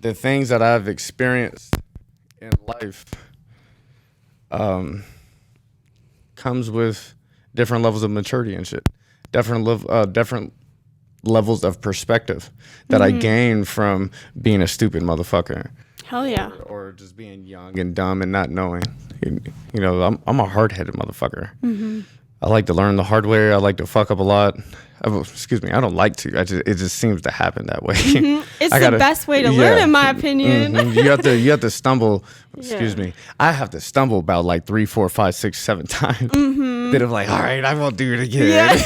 the things that I've experienced in life comes with different levels of maturity and shit. Different levels of perspective that I gained from being a stupid motherfucker. Hell yeah. Or just being young and dumb and not knowing. You know, I'm a hard-headed motherfucker. I like to learn the hard way. I like to fuck up a lot. Excuse me, I don't like to. It just seems to happen that way. It's the best way to learn, in my opinion. You have to stumble. Excuse me. I have to stumble about like 3, 4, 5, 6, 7 times. Then I'm like, all right, I won't do it again. Yeah.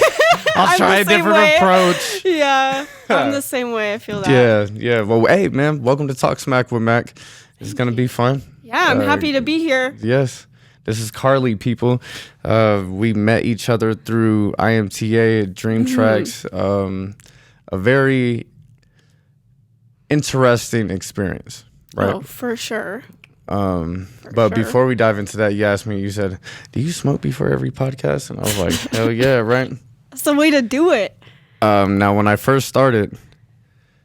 I'll try a different approach. Yeah, I'm the same way. I feel that. Yeah. Well, hey, man, welcome to Talk Smack with Mac. It's going to be fun. Yeah, I'm happy to be here. Yes. This is Carlee, people. We met each other through IMTA, Dream Tracks. A very interesting experience, right? Oh, for sure. Before we dive into that, you asked me, you said, do you smoke before every podcast? And I was like, hell yeah, right? That's the way to do it. Now, when I first started,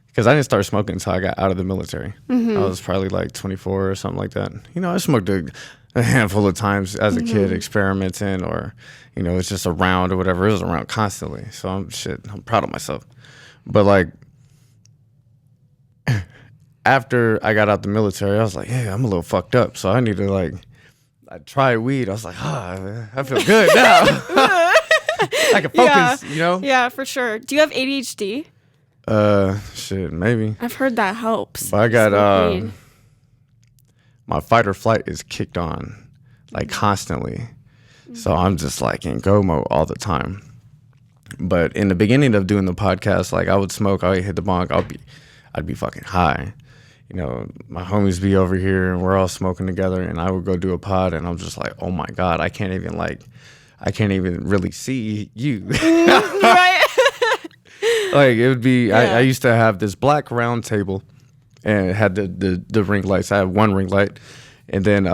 because I didn't start smoking until I got out of the military. I was probably like 24 or something like that. You know, I smoked a handful of times as a kid, experimenting, or, you know, it's just around or whatever. It was around constantly. So I'm proud of myself. But like, after I got out the military, I was like, yeah, I'm a little fucked up. So I need to I tried weed. I was like, I feel good now. I can focus, you know? Yeah, for sure. Do you have ADHD? Shit, maybe. I've heard that helps. But I got, my fight or flight is kicked on, like, constantly. So I'm just, like, in go mode all the time. But in the beginning of doing the podcast, like, I would smoke, I would hit the bong, I'd be fucking high. You know, my homies be over here, and we're all smoking together, and I would go do a pod, and I'm just like, oh, my God, I can't even really see you. Right. Like, it would be, I used to have this black round table, and it had the ring lights. I had one ring light, and then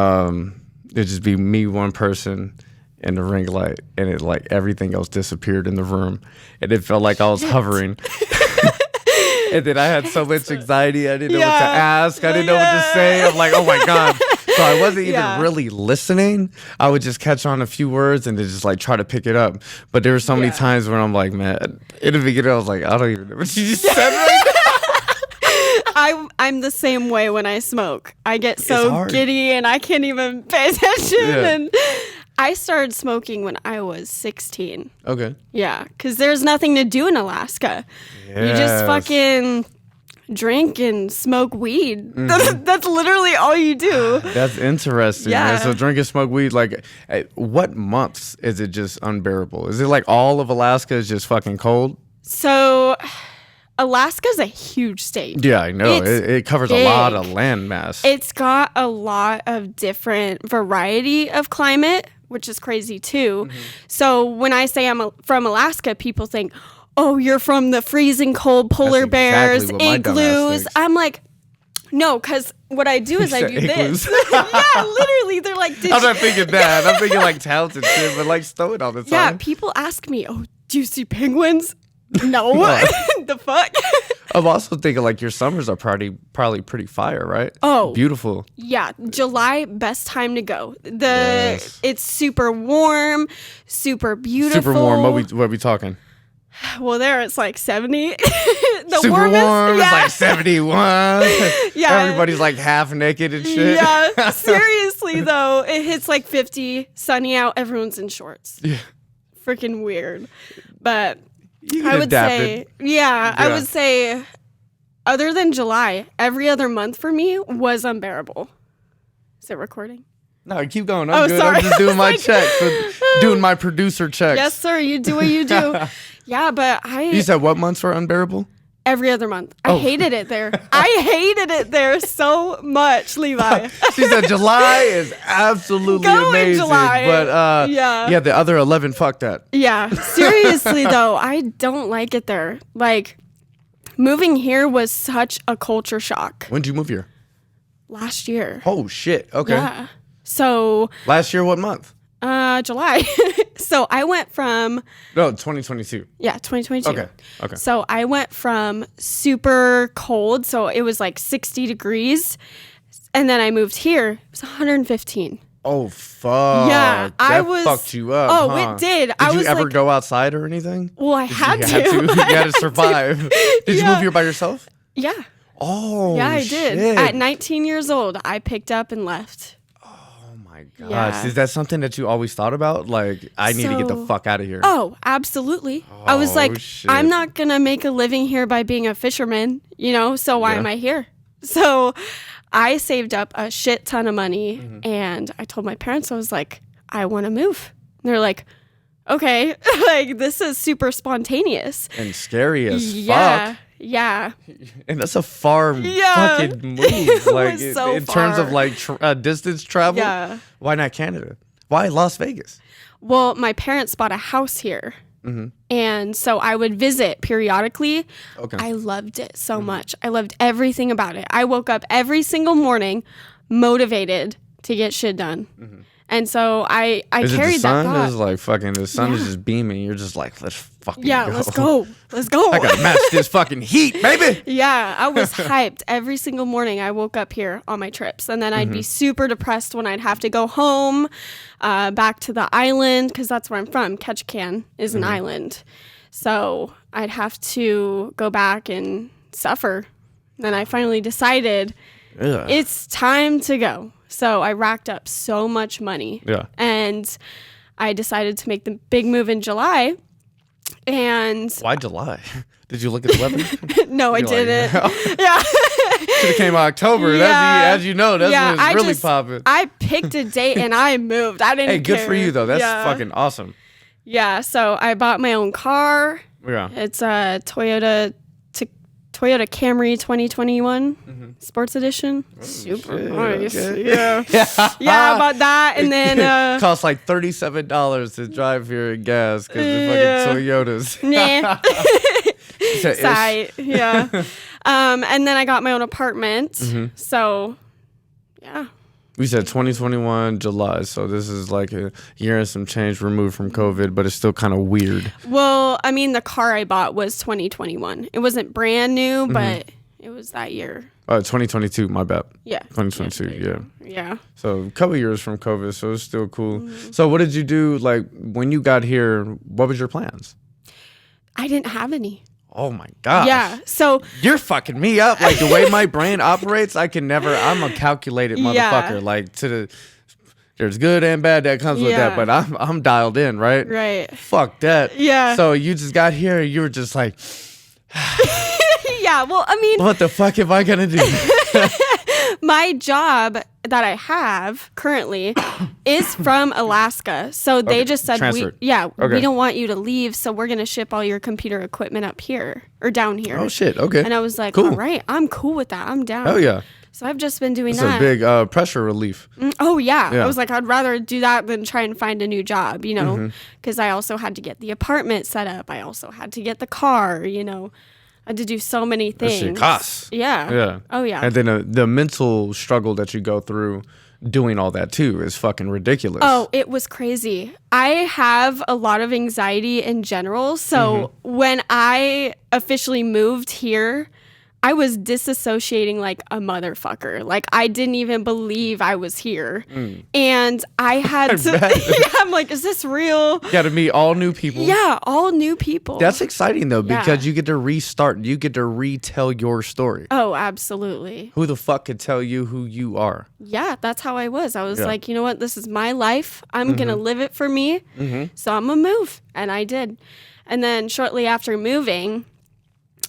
it'd just be me, one person, and the ring light, and it, like, everything else disappeared in the room, and it felt like I was hovering. And then I had so much anxiety, I didn't know what to ask, I didn't know what to say. I'm like, oh my God. So I wasn't even really listening. I would just catch on a few words and then just like try to pick it up. But there were so many times where I'm like, man, in the beginning I was like, I don't even know what you just said right now. I'm the same way when I smoke. I get so giddy and I can't even pay attention. And I started smoking when I was 16. Okay. Yeah, because there's nothing to do in Alaska. Yes. You just fucking drink and smoke weed. That's literally all you do. That's interesting. Yeah. Man. So drink and smoke weed. Like, what months is it just unbearable? Is it like all of Alaska is just fucking cold? So Alaska's a huge state. Yeah, I know. It covers a lot of land mass. It's got a lot of different variety of climate, which is crazy too. So when I say I'm from Alaska, people think, oh, you're from the freezing cold polar bears, igloos. I'm like, no, because what I do is I do this. Yeah, literally. They're like, I'm not thinking that. I'm thinking like towns and shit, but like stoic all the time. Yeah, people ask me, oh, do you see penguins? No. The fuck? I'm also thinking like your summers are probably pretty fire, right? Oh, beautiful. Yeah, July, best time to go. It's super warm, super beautiful. Super warm. What we talking? Well, there it's like 70. Super warmest, warm. It's like 71. Yeah, everybody's like half naked and shit. Yeah, seriously though, it hits like 50, sunny out. Everyone's in shorts. Yeah, freaking weird. But I would say, I would say, other than July, every other month for me was unbearable. Is it recording? No, keep going. I'm good. Sorry. I'm just doing my checks. Doing my producer checks. Yes, sir. You do what you do. Yeah, but You said what months were unbearable? Every other month. I hated it there. I hated it there so much, Levi. She said July is absolutely amazing. In July. But yeah, the other 11, fuck that. Yeah. Seriously, though, I don't like it there. Like, moving here was such a culture shock. When did you move here? Last year. Oh, shit. Okay. Yeah. So. Last year, what month? July. So I went from... No, 2022. Yeah, 2022. Okay. So I went from super cold, so it was like 60 degrees, and then I moved here. It was 115. Oh, fuck. Yeah, that fucked you up. Oh, huh? it did. Did you ever go outside or anything? Well, I had to. You had to survive. Did you move here by yourself? Yeah. Oh, yeah, I did. shit. At 19 years old, I picked up and left. Oh my gosh. Yeah. Is that something that you always thought about? Like, I need to get the fuck out of here. Oh, absolutely. I was like, shit. I'm not going to make a living here by being a fisherman, so why am I here? So I saved up a shit ton of money and I told my parents, I was like, I want to move. And they're like, okay, like this is super spontaneous. And scary as fuck. Yeah. And that's a far fucking move. Like so in terms of like distance travel. Yeah. Why not Canada? Why Las Vegas? Well, my parents bought a house here. And so I would visit periodically. Okay. I loved it so much. I loved everything about it. I woke up every single morning motivated to get shit done. And so I carried that thought. Is like fucking the sun is just beaming. You're just like, let's fucking go. Let's go. Let's go. I gotta match this fucking heat, baby. Yeah, I was hyped every single morning. I woke up here on my trips, and then I'd be super depressed when I'd have to go home, back to the island, because that's where I'm from. Ketchikan is an island, so I'd have to go back and suffer. Then I finally decided it's time to go. So I racked up so much money. Yeah. And I decided to make the big move in July. And why July? Did you look at the weather? No, I didn't. Like, yeah. Should have came October. Yeah. As you know, that's when it's really popping. I picked a date and I moved. I didn't care. Good for you though. That's fucking awesome. Yeah. So I bought my own car. Yeah. It's a Toyota Camry 2021 Sports Edition. Super nice. Okay. Yeah, about that. And then it costs like $37 to drive here in gas because the fucking Toyotas. Nah. Side. Yeah. And then I got my own apartment. So, yeah. We said 2021 July, so this is like a year and some change removed from COVID, but it's still kind of weird. Well, I mean, the car I bought was 2021. It wasn't brand new, but it was that year. 2022, my bad. Yeah. 2022, Yeah. So a couple years from COVID, so it's still cool. So what did you do, like, when you got here, what was your plans? I didn't have any. Oh my gosh. Yeah. So you're fucking me up. Like the way my brain operates, I'm a calculated motherfucker. Like there's good and bad that comes with that, but I'm dialed in, right? Right. Fuck that. Yeah. So you just got here and you were just like yeah, well, I mean, what the fuck am I gonna do? My job that I have currently is from Alaska. So they just said, we don't want you to leave. So we're going to ship all your computer equipment up here or down here. Oh, shit. Okay. And I was like, cool. All right, I'm cool with that. I'm down. Oh, yeah. So I've just been doing It's that. It's a big pressure relief. Oh, yeah. I was like, I'd rather do that than try and find a new job, because I also had to get the apartment set up. I also had to get the car, I had to do so many things. That shit costs. Yeah. Yeah. Oh, yeah. And then the mental struggle that you go through doing all that, too, is fucking ridiculous. Oh, it was crazy. I have a lot of anxiety in general. So when I officially moved here, I was disassociating like a motherfucker. Like I didn't even believe I was here. And I had to, I'm like, is this real? You got to meet all new people. Yeah, all new people. That's exciting though, because you get to restart. You get to retell your story. Oh, absolutely. Who the fuck could tell you who you are? Yeah, that's how I was. I was like, you know what? This is my life. I'm going to live it for me. So I'm going to move. And I did. And then shortly after moving,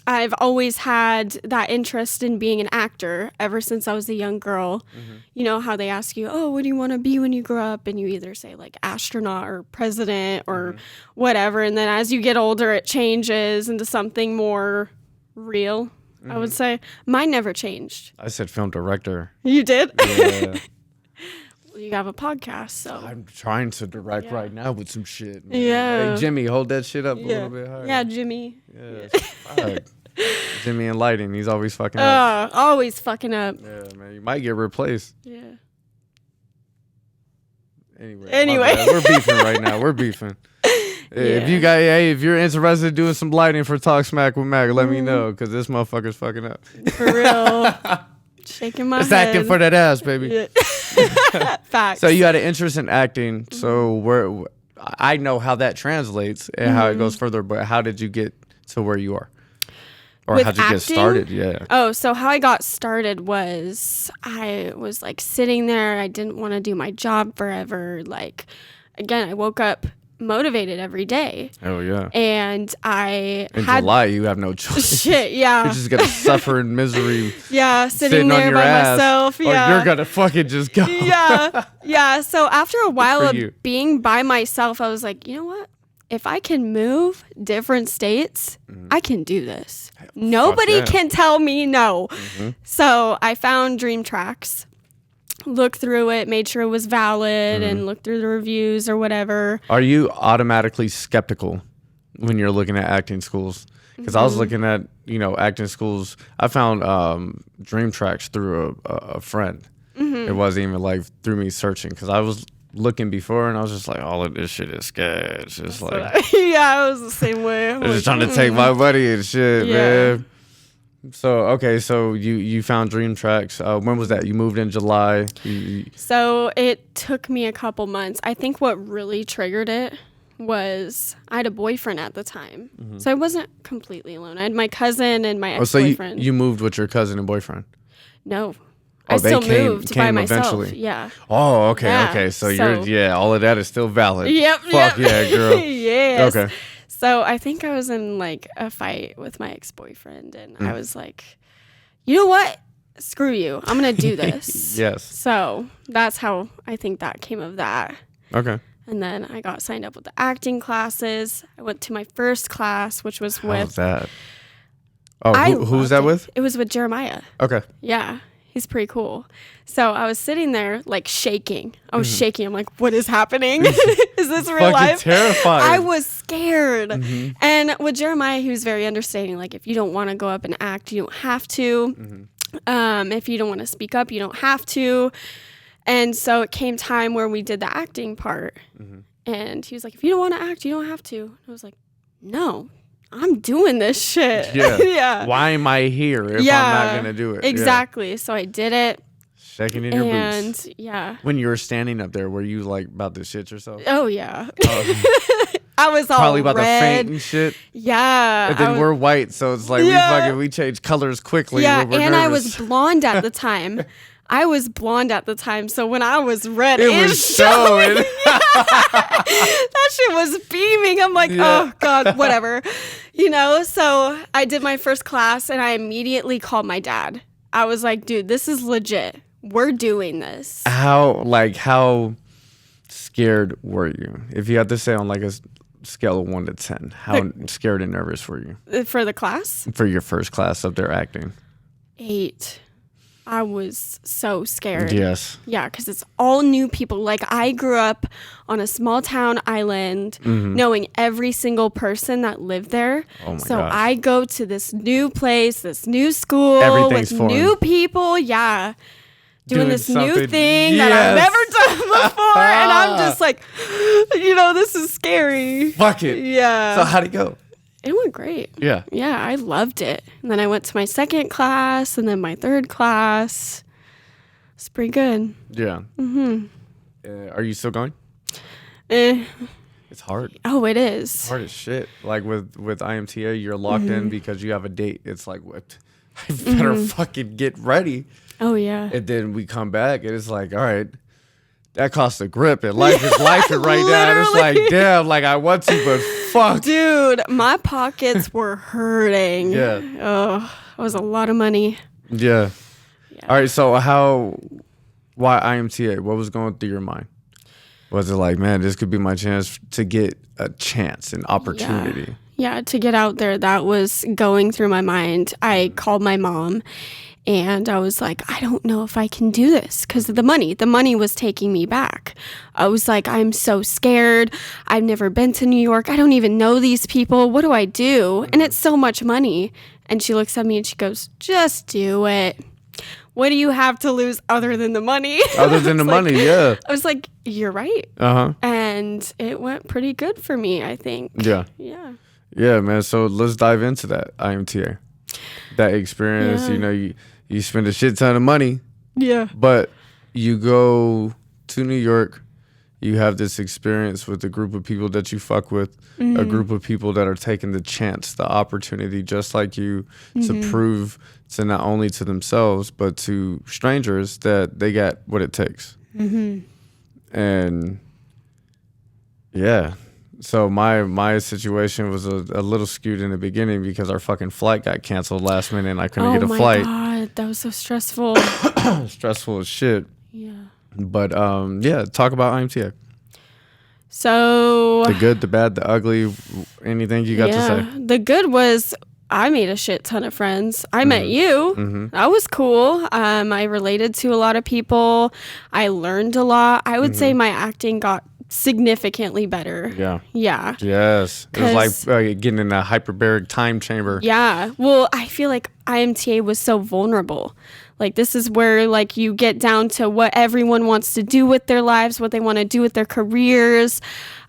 I've always had that interest in being an actor ever since I was a young girl. You know how they ask you, oh, what do you want to be when you grow up? And you either say like astronaut or president or whatever. And then as you get older, it changes into something more real, I would say. Mine never changed. I said film director. You did? Yeah. Well, you have a podcast, so. I'm trying to direct right now with some shit. Man. Yeah. Hey, Jimmy, hold that shit up a little bit higher. Yeah, Jimmy. Yeah, fuck. Jimmy and lighting, he's always fucking up. Always fucking up. Yeah, man, you might get replaced. Yeah. Anyway. We're beefing right now. We're beefing. If you're interested in doing some lighting for Talk Smack with Mac, let me know, because this motherfucker's fucking up. For real. Shaking my head. It's acting for that ass, baby. Yeah. Facts. So you had an interest in acting. So I know how that translates and how it goes further, but how did you get to where you are? Or With how'd you get started? Yeah. Oh, so how I got started was I was like sitting there. I didn't want to do my job forever. Like, again, I woke up motivated every day. Oh, yeah. And in July, you have no choice. Shit, yeah. You're just going to suffer in misery. Yeah, sitting there on your by ass, myself. Yeah. Or you're going to fucking just go. Yeah. Yeah. So after a while of you. being by myself, I was like, you know what? If I can move different states, I can do this. Nobody can tell me no. So I found Dream Tracks, looked through it, made sure it was valid, and looked through the reviews or whatever. Are you automatically skeptical when you're looking at acting schools? Because I was looking at, acting schools. I found Dream Tracks through a friend. It wasn't even like through me searching, because I was looking before and I was just like, all of this shit is sketch. It's just like, yeah, I was the same way. They're just trying to take my money and shit, man. So you found Dream Tracks. When was that? You moved in July. So it took me a couple months. I think what really triggered it was I had a boyfriend at the time. So I wasn't completely alone. I had my cousin and my ex-boyfriend. So you moved with your cousin and boyfriend? No. I still moved by myself. Eventually. Yeah. Oh, okay, yeah. okay. So you're, all of that is still valid. Yep. Fuck yeah, girl. Yes. Okay. So I think I was in like a fight with my ex-boyfriend, and I was like, you know what? Screw you. I'm going to do this. Yes. So that's how I think that came of that. Okay. And then I got signed up with the acting classes. I went to my first class, which was with... How's that? Oh, who was that with? It was with Jeremiah. Okay. Yeah. He's pretty cool. So I was sitting there like shaking. I was shaking. I'm like, what is happening? Is this real life? Terrifying. I was scared. And with Jeremiah, he was very understanding. Like, if you don't want to go up and act, you don't have to. If you don't want to speak up, you don't have to. And so it came time where we did the acting part. And he was like, if you don't want to act, you don't have to. And I was like, no. I'm doing this shit. Yeah. Yeah. Why am I here if I'm not going to do it? Exactly. Yeah. So I did it. Shaking in your boots. And yeah. When you were standing up there, were you like about to shit yourself? Oh, yeah. I was all probably about red. to faint and shit. Yeah. And then we're white, so it's like we change colors quickly. Yeah, when we're and nervous. I was blonde at the time. So when I was red, it was showing. That shit was beaming. I'm like, oh God, whatever. So I did my first class and I immediately called my dad. I was like, dude, this is legit. We're doing this. How scared were you? If you had to say on like a scale of 1 to 10, how scared and nervous were you? For the class? For your first class of their acting? 8. I was so scared. Yes. Yeah, because it's all new people. Like, I grew up on a small town island, knowing every single person that lived there. Oh my so gosh. I go to this new place, this new school, everything's with foreign. New people. Yeah. Doing this new something. thing that I've never done before. And I'm just like, this is scary. Fuck it. Yeah. So how'd it go? It went great. Yeah. Yeah, I loved it. And then I went to my second class and then my third class. It's pretty good. Yeah. Are you still going? It's hard. Oh, it is. It's hard as shit. Like with IMTA, you're locked in because you have a date. It's like, what? I better fucking get ready. Oh, yeah. And then we come back and it's like, all right, that costs a grip. And life is life right now. And it's like, damn, like I want to, but fuck. Dude, my pockets were hurting. Yeah. Oh, it was a lot of money. Yeah. All right. So why IMTA? What was going through your mind? Was it like, man, this could be my chance to get a chance, an opportunity? Yeah, to get out there. That was going through my mind. I called my mom and I was like, I don't know if I can do this because of the money. The money was taking me back. I was like, I'm so scared. I've never been to New York. I don't even know these people. What do I do? And it's so much money. And she looks at me and she goes, just do it. what do you have to lose other than the money? Other than the money, yeah. I was like, you're right. And it went pretty good for me, I think. Yeah. Yeah. Yeah, man. So let's dive into that IMTA. That experience, Yeah. you know, you spend a shit ton of money. Yeah. But you go to New York, you have this experience with a group of people that you fuck with, a group of people that are taking the chance, the opportunity, just like you, to prove to not only to themselves, but to strangers that they got what it takes. And yeah. So my situation was a little skewed in the beginning because our fucking flight got canceled last minute and I couldn't get a flight. Oh my God, that was so stressful. Stressful as shit. Yeah. But yeah, talk about IMTA. So The good, the bad, the ugly, anything you got to say. The good was I made a shit ton of friends. I met you. That was cool. I related to a lot of people. I learned a lot. I would say my acting got significantly better. Yeah. Yeah. Yes. It was like getting in a hyperbaric time chamber. Yeah. Well, I feel like IMTA was so vulnerable. Like, this is where, like, you get down to what everyone wants to do with their lives, what they want to do with their careers,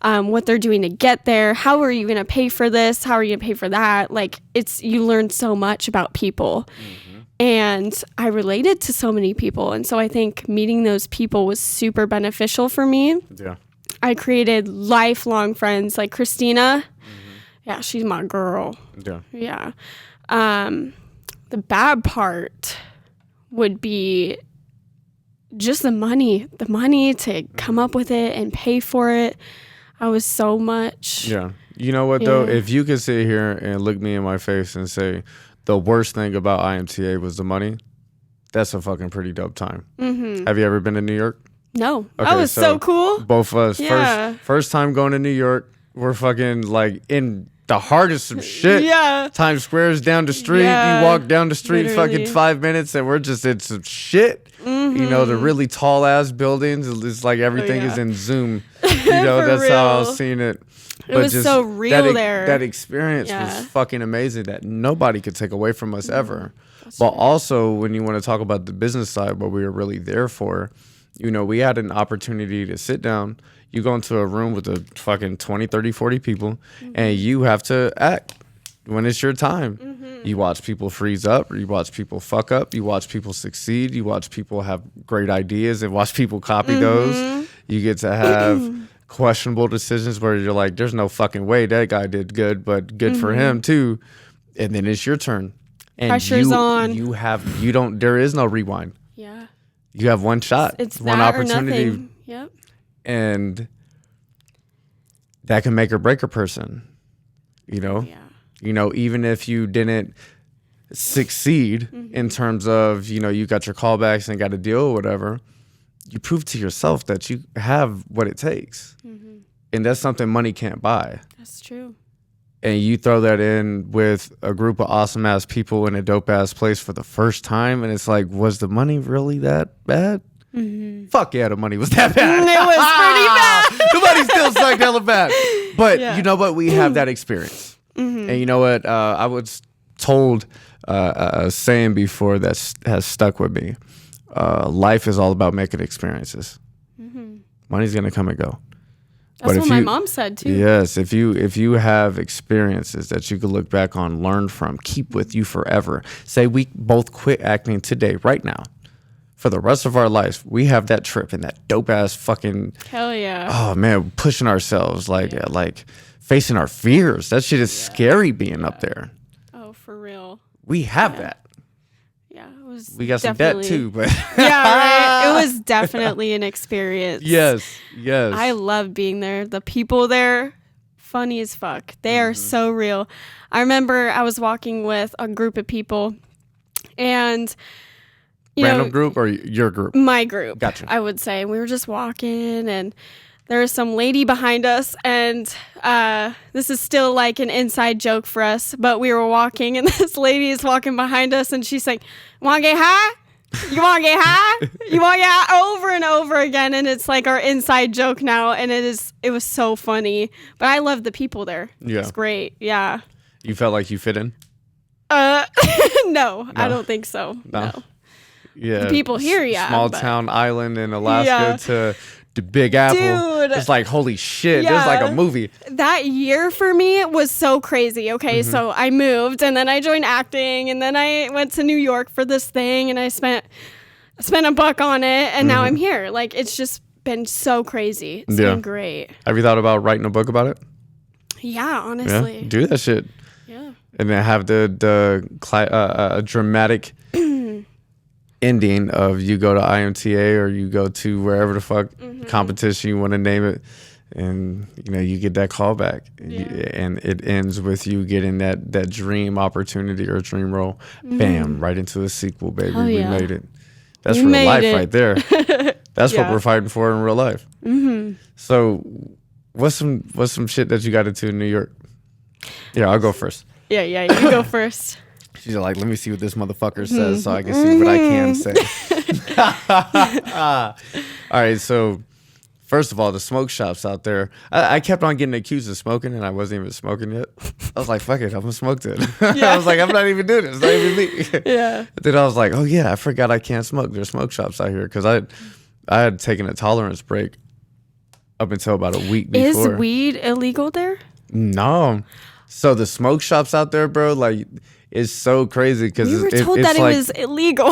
what they're doing to get there. How are you going to pay for this? How are you going to pay for that? Like, you learn so much about people. And I related to so many people. And so I think meeting those people was super beneficial for me. Yeah. I created lifelong friends like Christina. Yeah, she's my girl. Yeah. Yeah. The bad part would be just the money to come up with it and pay for it. I was so much. Yeah. You know what, though? If you could sit here and look me in my face and say the worst thing about IMTA was the money, that's a fucking pretty dope time. Have you ever been to New York? No. Okay, that was so cool. Both of us. Yeah. First time going to New York, we're fucking like in the hardest of shit. Yeah. Times Square's down the street. Yeah. You walk down the street Literally. fucking 5 minutes and we're just in some shit. You know, the really tall ass buildings. It's like everything is in Zoom. You know, that's how I was seeing it. It was so real there. That experience was fucking amazing that nobody could take away from us ever. But also, when you want to talk about the business side, what we were really there for, you know, we had an opportunity to sit down. You go into a room with a fucking 20, 30, 40 people, and you have to act when it's your time. You watch people freeze up, you watch people fuck up, you watch people succeed, you watch people have great ideas and watch people copy those. You get to have questionable decisions where you're like, there's no fucking way that guy did good, but good for him too. And then it's your turn. And pressure's on. There is no rewind. Yeah. You have one shot. It's one that opportunity. Or nothing. Yep. And that can make or break a person. You know? Yeah. You know, even if you didn't succeed in terms of, you know, you got your callbacks and got a deal or whatever, you prove to yourself that you have what it takes. And that's something money can't buy. That's true. And you throw that in with a group of awesome ass people in a dope ass place for the first time. And it's like, was the money really that bad? Fuck yeah, the money was that bad. It was pretty bad. The money still sucked hella bad. But you know what? We have that experience. And you know what? I was told a saying before that has stuck with me. Life is all about making experiences. Money's going to come and go. That's what my mom said too. Yes, if you have experiences that you could look back on, learn from, keep with you forever. Say we both quit acting today, right now. For the rest of our lives, we have that trip and that dope ass fucking. Hell yeah. Oh man, pushing ourselves like facing our fears. That shit is scary being up there. Oh, for real. We have that. Yeah, it was. We got some debt too, but yeah, right. It was definitely an experience. Yes. I love being there. The people there, funny as fuck. They are so real. I remember I was walking with a group of people, and random group or your group? My group. Gotcha. I would say we were just walking, and there was some lady behind us, and this is still like an inside joke for us, but we were walking, and this lady is walking behind us, and she's like, "Want to get high? You want to get high? You want to get high?" Over and over again, and it's like our inside joke now, and it was so funny. But I love the people there. Yeah. It's great. Yeah. You felt like you fit in? No, I don't think so. No. Yeah. the people here, yeah. Small town island in Alaska to the Big Apple. Dude. It's like, holy shit. Yeah. There's like a movie. That year for me was so crazy. Okay, so I moved and then I joined acting and then I went to New York for this thing and I spent $1 on it and now I'm here. Like, it's just been so crazy. It's been great. Have you thought about writing a book about it? Yeah, honestly. Yeah? Do that shit. Yeah. And then have the dramatic ending of you go to IMTA or you go to wherever the fuck competition you want to name it, and you get that call back, and it ends with you getting that dream opportunity or dream role. Bam, right into a sequel, baby. We made it. That's real life right there. That's what we're fighting for in real life. So what's some shit that you got into in New York? Yeah, I'll go first. Yeah, you go first. She's like, let me see what this motherfucker says so I can see what I can say. All right, so first of all, the smoke shops out there, I kept on getting accused of smoking and I wasn't even smoking yet. I was like, fuck it, I'm gonna smoke it. I was like, I'm not even doing it. It's not even me. Yeah. Then I was like, oh yeah, I forgot I can't smoke. There's smoke shops out here because I had taken a tolerance break up until about a week before. Is weed illegal there? No. So the smoke shops out there, bro, like, it's so crazy because we were told that it was illegal.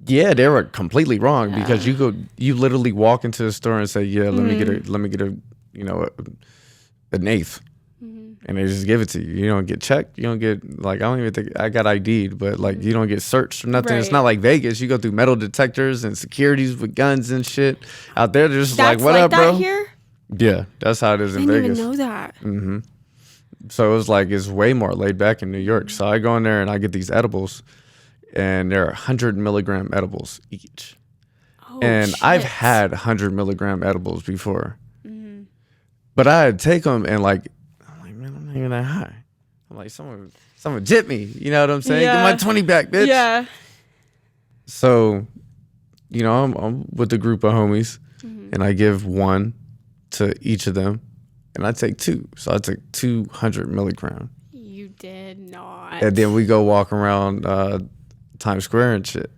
Yeah, they were completely wrong because you literally walk into the store and say, yeah, let me get a an eighth, and they just give it to you. You don't get checked. You don't get, like, I don't even think I got ID'd, but like you don't get searched or nothing. Right. It's not like Vegas. You go through metal detectors and securities with guns and shit. Out there, they're just like, what up, bro? Here? Yeah, that's how it is in Vegas. I didn't even know that. So it was like, it's way more laid back in New York. So I go in there and I get these edibles, and they're 100 milligram edibles each. Oh, and shit. I've had 100 milligram edibles before, but I'd take them and I'm like, man, I'm not even that high. I'm like, someone jip me. You know what I'm saying? Yeah. Get my 20 back, bitch. Yeah. So, I'm with a group of homies, and I give one to each of them. And I take 2. So I took 200 milligram. You did not. And then we go walk around Times Square and shit.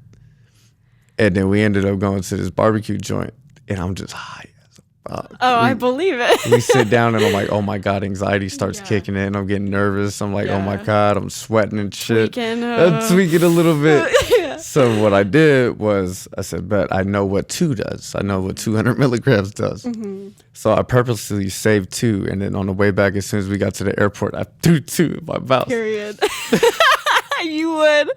And then we ended up going to this barbecue joint. And I'm just high as fuck. I believe it. We sit down and I'm like, oh my God, anxiety starts kicking in. I'm getting nervous. I'm like, oh my God, I'm sweating and shit. I'm tweaking a little bit. So what I did was I said, bet I know what 2 does. I know what 200 milligrams does. So I purposely saved 2. And then on the way back, as soon as we got to the airport, I threw 2 in my mouth. Period. You would.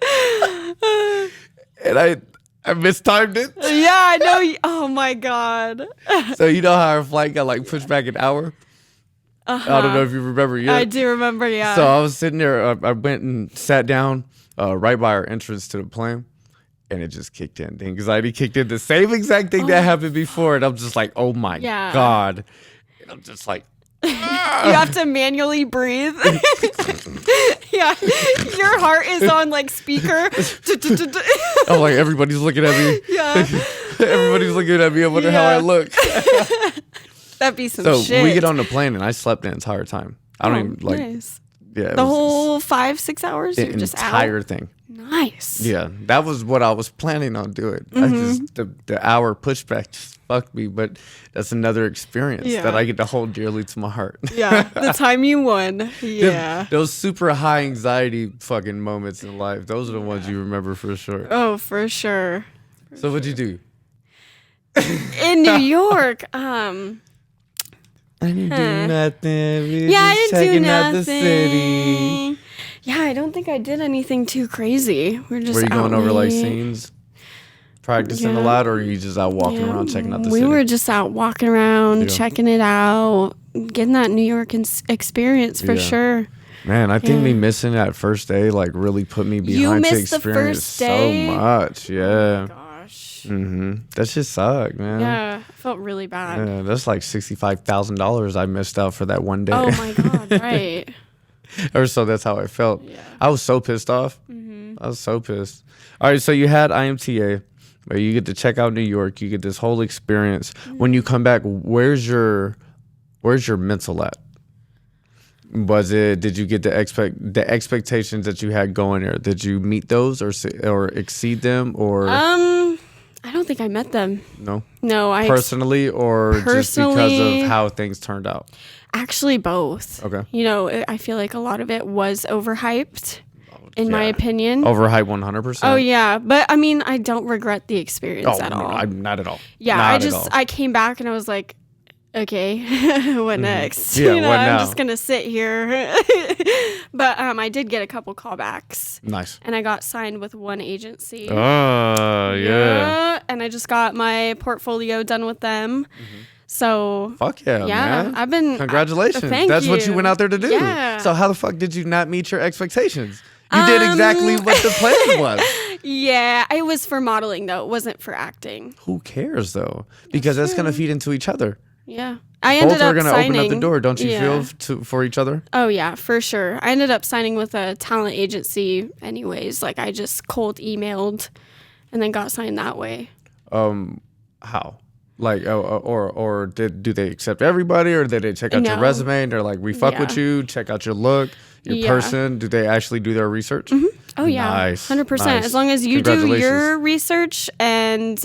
And I mistimed it. Yeah, I know. Oh my God. So you know how our flight got like pushed back an hour? I don't know if you remember yet. I do remember, yeah. So I was sitting there. I went and sat down right by our entrance to the plane. And it just kicked in. The anxiety kicked in. The same exact thing that happened before. And I'm just like, oh my God. And I'm just like, You have to manually breathe. Yeah. Your heart is on like speaker. I'm like, everybody's looking at me. Yeah. Everybody's looking at me. I wonder how I look. That'd be some shit. So we get on the plane and I slept the entire time. I don't even like. Nice. Yeah. The whole 5-6 hours? The entire thing. Nice. Yeah. That was what I was planning on doing. I just, the hour pushback just fucked me, but that's another experience that I get to hold dearly to my heart. Yeah. The time you won. Yeah. Those super high anxiety fucking moments in life, those are the ones you remember for sure. Oh, for sure. So what'd you do? In New York, I didn't do nothing. We yeah, I just didn't do checking nothing. out the city. Yeah, I don't think I did anything too crazy. We're just Were you going over like late. scenes, practicing a lot, or are you just out walking around checking out the city? We were just out walking around, checking it out, getting that New York experience for sure. Man, I think me missing that first day like really put me behind to experience so much. Yeah. Oh my gosh. That shit sucked, man. Yeah, I felt really bad. Yeah, that's like $65,000 I missed out for that one day. Oh my God, right. Or so that's how I felt. Yeah. I was so pissed off. I was so pissed. All right, so you had IMTA, where you get to check out New York. You get this whole experience. When you come back, where's your mental at? Was it? Did you get the expectations that you had going there? Did you meet those or exceed them or? I don't think I met them. No, I personally just because of how things turned out. Actually, both. Okay. You know, I feel like a lot of it was overhyped, in my opinion. Overhyped 100%. Oh yeah, but I mean, I don't regret the experience at all. I'm not at all. Yeah, not I came back and I was like, okay, what next? Yeah, you know, what now? I'm just gonna sit here. But I did get a couple callbacks. Nice. And I got signed with one agency. Oh yeah. And I just got my portfolio done with them. So fuck yeah, man. I've been congratulations. That's what you went out there to do. Yeah. So how the fuck did you not meet your expectations? You did exactly what the plan was. Yeah, it was for modeling though. It wasn't for acting. Who cares though? Because that's gonna feed into each other. Yeah. I ended up both are signing. Open up the door, don't you feel, for each other? Oh, yeah, for sure. I ended up signing with a talent agency anyways. Like, I just cold emailed and then got signed that way. How? Like, or do they accept everybody, or did they check out your resume and they're like, we fuck with you, check out your look, your person? Do they actually do their research? Oh, yeah. Nice. 100%. Nice. As long as you do your research and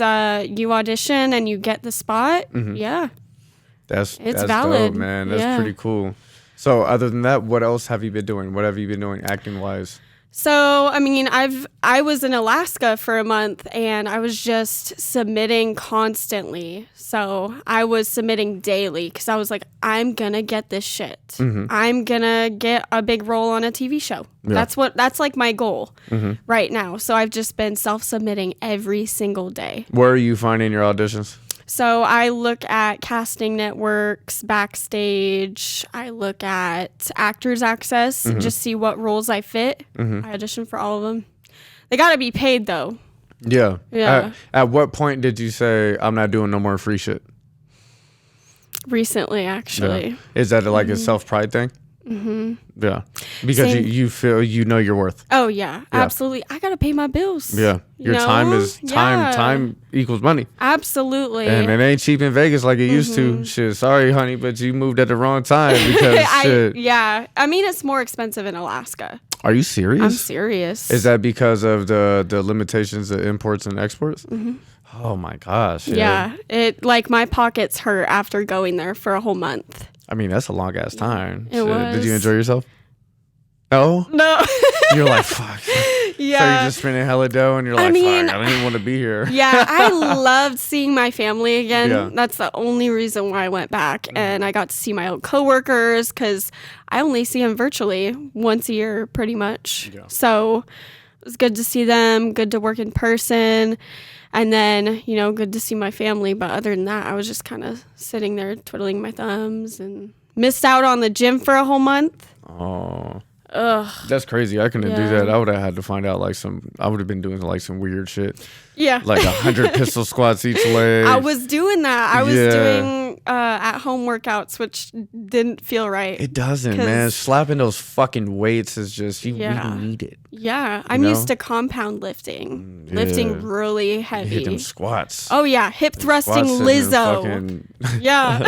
you audition and you get the spot, yeah. That's valid, dope, man. That's pretty cool. So other than that, what else have you been doing? What have you been doing acting wise? So, I mean, I was in Alaska for a month and I was just submitting constantly. So I was submitting daily because I was like, I'm going to get this shit. I'm going to get a big role on a TV show. Yeah. That's like my goal right now. So I've just been self-submitting every single day. Where are you finding your auditions? So I look at casting networks, backstage. I look at Actors Access, just see what roles I fit. I audition for all of them. They got to be paid, though. Yeah. Yeah. At what point did you say, I'm not doing no more free shit? Recently, actually. Yeah. Is that like a self-pride thing? Yeah. Because you feel you know your worth. Oh, yeah. Absolutely. I got to pay my bills. Yeah. Your time is time. Yeah. Time equals money. Absolutely. And it ain't cheap in Vegas like it used to. Shit, sorry, honey, but you moved at the wrong time because shit. Yeah. I mean, it's more expensive in Alaska. Are you serious? I'm serious. Is that because of the limitations of imports and exports? Oh, my gosh. Yeah. It like my pockets hurt after going there for a whole month. I mean, that's a long ass time. It was. Did you enjoy yourself? No? No. You're like, fuck. Yeah. So you're just spending hella dough and you're like, fuck, I don't even want to be here. Yeah, I loved seeing my family again. Yeah. That's the only reason why I went back. And I got to see my old coworkers because I only see them virtually once a year pretty much. Yeah. So it was good to see them, good to work in person. And then, you know, good to see my family. But other than that, I was just kind of sitting there twiddling my thumbs and missed out on the gym for a whole month. Oh. Ugh. That's crazy. I couldn't do that. I would have had to find out I would have been doing like some weird shit. Yeah. Like 100 pistol squats each leg. I was doing that. I was doing at-home workouts, which didn't feel right. It doesn't, man. Slapping those fucking weights is just, we need it. Yeah. I'm used to compound lifting. Lifting really heavy. You hit them squats. Oh, yeah. Hip thrusting Lizzo. Yeah.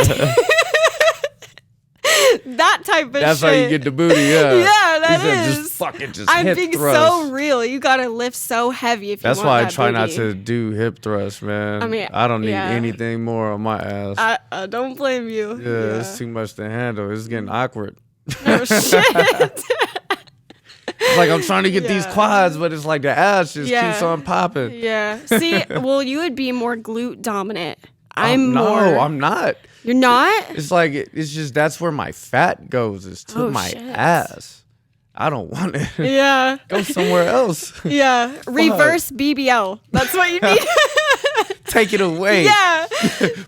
That type of That's shit. how you get the booty, yeah. Yeah, that is. Just fucking I'm hip being thrust. so real. You gotta lift so heavy if you want that. That's why I try booty. not to do hip thrusts, man. I mean, I don't need anything more on my ass. I don't blame you. Yeah, it's too much to handle. It's getting awkward. Oh, shit. It's like I'm trying to get these quads, but it's like the ass just keeps on popping. Yeah. See, well, you would be more glute dominant. No, I'm not. You're not? It's like, it's just, that's where my fat goes, is to my ass. I don't want it. Yeah. Go somewhere else. Yeah. Reverse BBL. That's what you need. Take it away. Yeah.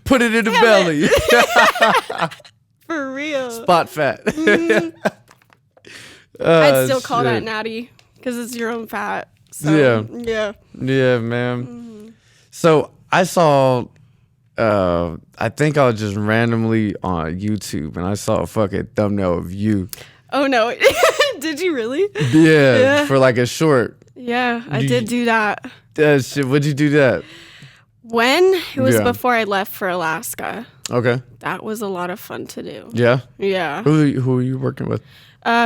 Put it in the belly. For real. Spot fat. I'd still call that natty because it's your own fat. So, yeah. Yeah, man. So I saw... I think I was just randomly on YouTube and I saw a fucking thumbnail of you. Oh no. Did you really? Yeah, for like a short. Yeah, I did do that. Shit, what'd you do that? When? It was before I left for Alaska. Okay. That was a lot of fun to do. Yeah? Yeah. Who are you working with?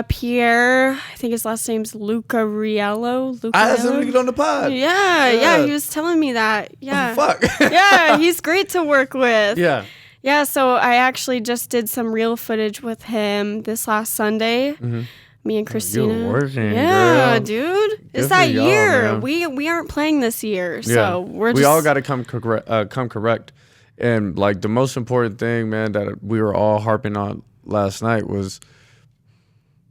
Pierre, I think his last name's Lucarello. I asked him to get on the pod. Yeah, he was telling me that. Yeah. Oh, fuck. Yeah, he's great to work with. Yeah. Yeah, so I actually just did some reel footage with him this last Sunday. Mm-hmm. Me and Christina. You're working, yeah, girl. Dude. Good It's that year. man. We aren't playing this year, so Yeah. we're we just... all got to come correct. And like the most important thing, man, that we were all harping on last night was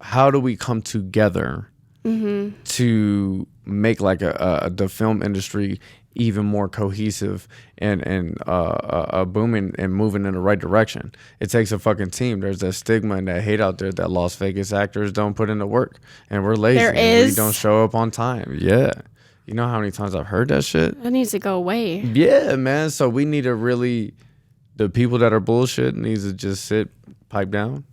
how do we come together to make like the film industry even more cohesive and booming and moving in the right direction. It takes a fucking team. There's that stigma and that hate out there that Las Vegas actors don't put in the work and we're lazy. There and we is. don't show up on time. Yeah. You know how many times I've heard that shit? That needs to go away. Yeah, man. So we need to really, the people that are bullshit needs to just sit, pipe down.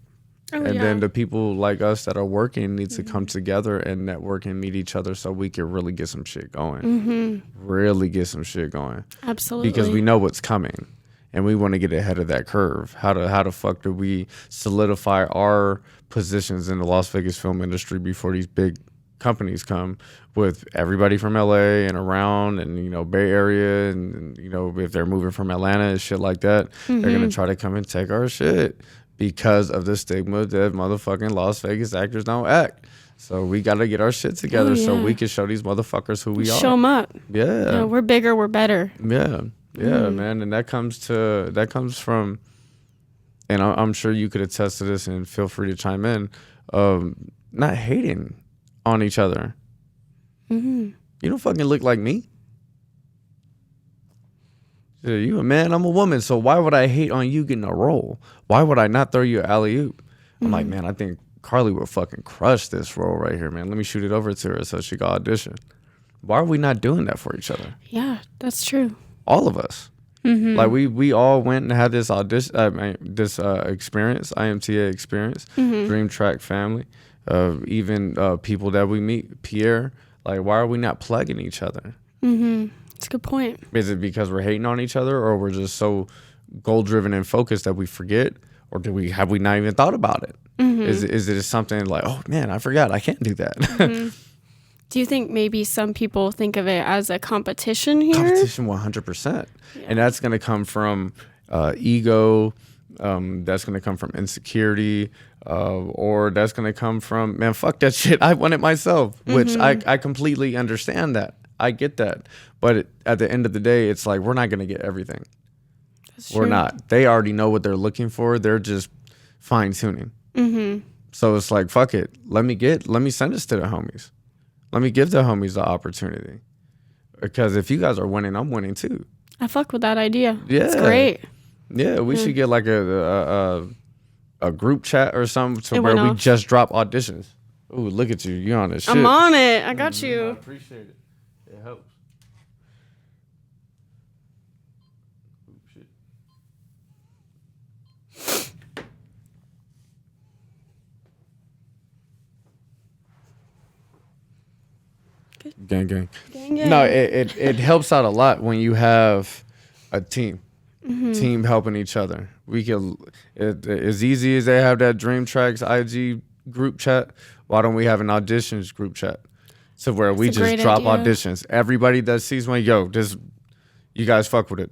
And then the people like us that are working needs to come together and network and meet each other so we can really get some shit going. Really get some shit going. Absolutely. Because we know what's coming and we want to get ahead of that curve. How the fuck do we solidify our positions in the Las Vegas film industry before these big companies come with everybody from LA and around and, you know, Bay Area and you know, if they're moving from Atlanta and shit like that, they're going to try to come and take our shit. Because of the stigma that motherfucking Las Vegas actors don't act. So we got to get our shit together so we can show these motherfuckers who we are. Show them up. Yeah. We're bigger, we're better. Yeah. Yeah, man. And that comes from, and I'm sure you could attest to this and feel free to chime in, not hating on each other. You don't fucking look like me. Yeah, you a man, I'm a woman, so why would I hate on you getting a role? Why would I not throw you an alley-oop? I'm like, man, I think Carlee would fucking crush this role right here, man. Let me shoot it over to her so she can audition. Why are we not doing that for each other? Yeah, that's true. All of us. Like we all went and had this audition, experience, IMTA experience, Dream Track family, even people that we meet, Pierre. Like, why are we not plugging each other? That's a good point. Is it because we're hating on each other, or we're just so goal driven and focused that we forget, or have we not even thought about it? Is it something like, oh man, I forgot, I can't do that? Do you think maybe some people think of it as a competition here? Competition 100%. And that's going to come from ego, that's going to come from insecurity, or that's going to come from, man, fuck that shit, I want it myself, which I completely understand that. I get that. But at the end of the day, it's like, we're not going to get everything. We're not. They already know what they're looking for. They're just fine tuning. So it's like, fuck it. Let me send this to the homies. Let me give the homies the opportunity. Because if you guys are winning, I'm winning too. I fuck with that idea. Yeah. It's great. Yeah, we should get like a group chat or something to where we off. just drop auditions. Ooh, look at you. You're on this shit. I'm on it. I got I you. appreciate it. It helps. Ooh, shit. Gang. Gang. No, it helps out a lot when you have a team. Team helping each other. We can, as easy as they have that Dream Tracks IG group chat, why don't we have an auditions group chat? So where we just drop auditions. Everybody that sees one, yo, you guys fuck with it.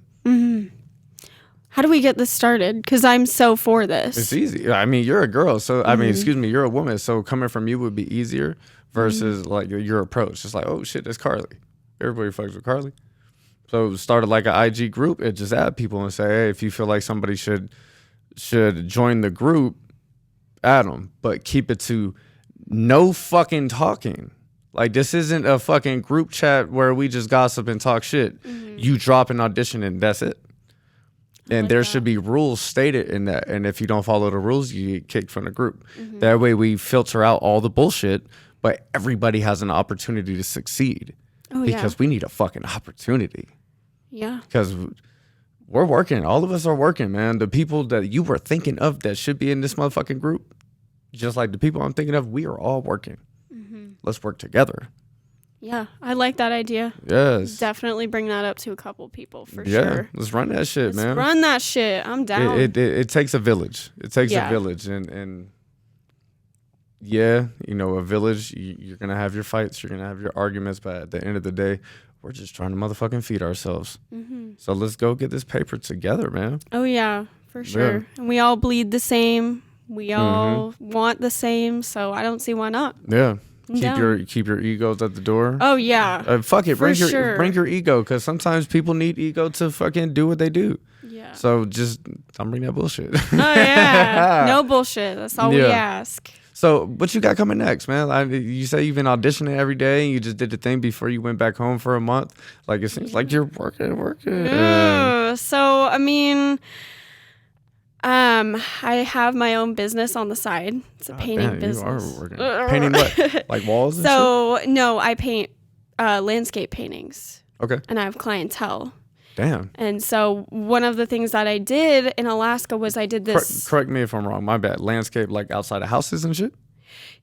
How do we get this started? Because I'm so for this. It's easy. I mean, you're a girl, so I mean, excuse me, you're a woman, so coming from you would be easier versus like your approach. It's like, oh shit, that's Carlee. Everybody fucks with Carlee. So started like an IG group and just add people and say, hey, if you feel like somebody should join the group, add them, but keep it to no fucking talking. Like, this isn't a fucking group chat where we just gossip and talk shit. You drop an audition and that's it. And there should be rules stated in that. And if you don't follow the rules, you get kicked from the group. That way we filter out all the bullshit, but everybody has an opportunity to succeed. Because we need a fucking opportunity. Yeah. Because we're working. All of us are working, man. The people that you were thinking of that should be in this motherfucking group, just like the people I'm thinking of, we are all working. Let's work together. Yeah, I like that idea. Yes. Definitely bring that up to a couple people for Yeah, sure. let's run that shit, man. Run that shit. I'm down. It takes a village. It takes a village, and yeah, you know, a village. You're gonna have your fights. You're gonna have your arguments, but at the end of the day, we're just trying to motherfucking feed ourselves. So let's go get this paper together, man. Oh yeah, for sure. Yeah. And we all bleed the same. We all want the same. So I don't see why not. Yeah. Keep your egos at the door. Oh yeah. Fuck it. Bring your ego, because sometimes people need ego to fucking do what they do. Yeah. So just don't bring that bullshit. Oh yeah. No bullshit. That's all we ask. So what you got coming next, man? You say you've been auditioning every day, and you just did the thing before you went back home for a month. Like, it seems like you're working. So I mean, I have my own business on the side. It's a painting business. You are working. Painting what? Like walls and shit? No, I paint landscape paintings. Okay. And I have clientele. Damn. And so one of the things that I did in Alaska was I did this. Correct me if I'm wrong. My bad. Landscape, like outside of houses and shit?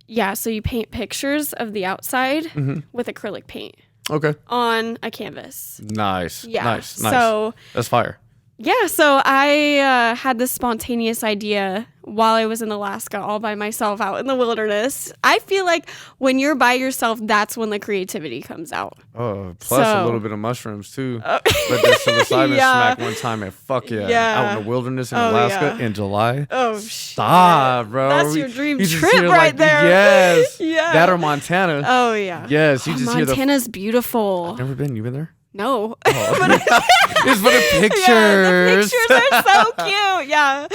Yeah. So you paint pictures of the outside with acrylic paint. Okay. On a canvas. Nice. Yeah. Nice. So that's fire. Yeah. So I had this spontaneous idea while I was in Alaska all by myself out in the wilderness. I feel like when you're by yourself, that's when the creativity comes out. Oh, plus a little bit of mushrooms too. But the psilocybin smack one time and fuck yeah. Out in the wilderness in Alaska in July. Oh, stop, bro. That's your dream trip right there. Yes. That or Montana. Oh, yeah. Yes. You just Montana's beautiful. I've never been. You been there? No. It's for the pictures. Yeah, the pictures are so cute. Yeah.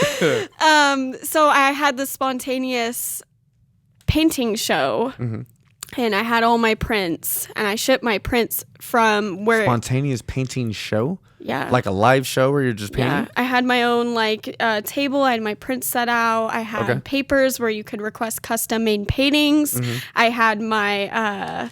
So I had this spontaneous painting show, and I had all my prints, and I shipped my prints from where. Spontaneous painting show? Yeah. Like a live show where you're just painting? Yeah. I had my own table. I had my prints set out. I had papers where you could request custom made paintings. I had my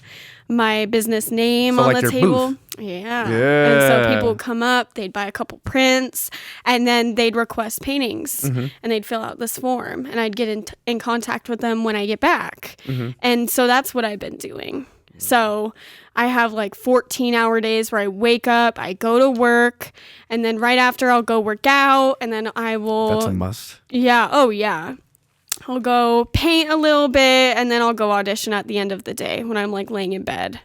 business name on the table. Booth. Yeah. And so people would come up, they'd buy a couple prints, and then they'd request paintings, and they'd fill out this form, and I'd get in contact with them when I get back. And so that's what I've been doing. So I have like 14-hour days where I wake up, I go to work, and then right after I'll go work out, and then I will... That's a must. Yeah. Oh, yeah. I'll go paint a little bit, and then I'll go audition at the end of the day when I'm like laying in bed.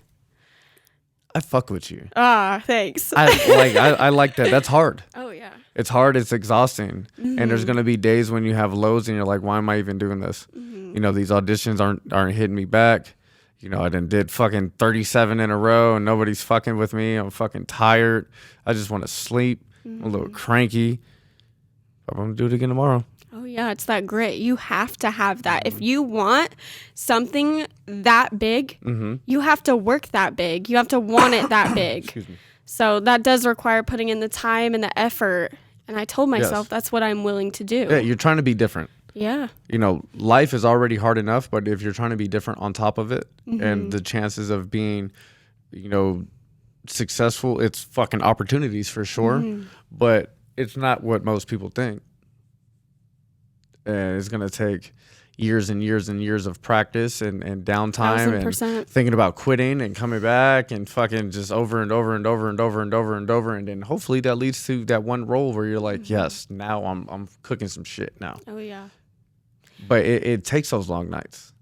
I fuck with you. Thanks. I like that. That's hard. Oh yeah. It's hard. It's exhausting. And there's gonna be days when you have lows and you're like, why am I even doing this? You know, these auditions aren't hitting me back. You know, I did fucking 37 in a row and nobody's fucking with me. I'm fucking tired. I just want to sleep. I'm a little cranky. But I'm gonna do it again tomorrow. Oh yeah, it's that grit. You have to have that. If you want something that big, you have to work that big. You have to want it that big. Excuse me. So that does require putting in the time and the effort. And I told myself that's what I'm willing to do. Yeah, you're trying to be different. Yeah. You know, life is already hard enough, but if you're trying to be different on top of it, and the chances of being, you know, successful, it's fucking opportunities for sure. But it's not what most people think. And it's going to take years and years and years of practice and downtime 1,000%. and thinking about quitting and coming back and fucking just over and over and over and over and over and over. And then hopefully that leads to that one role where you're like, yes, now I'm cooking some shit now. Oh, yeah. But it takes those long nights.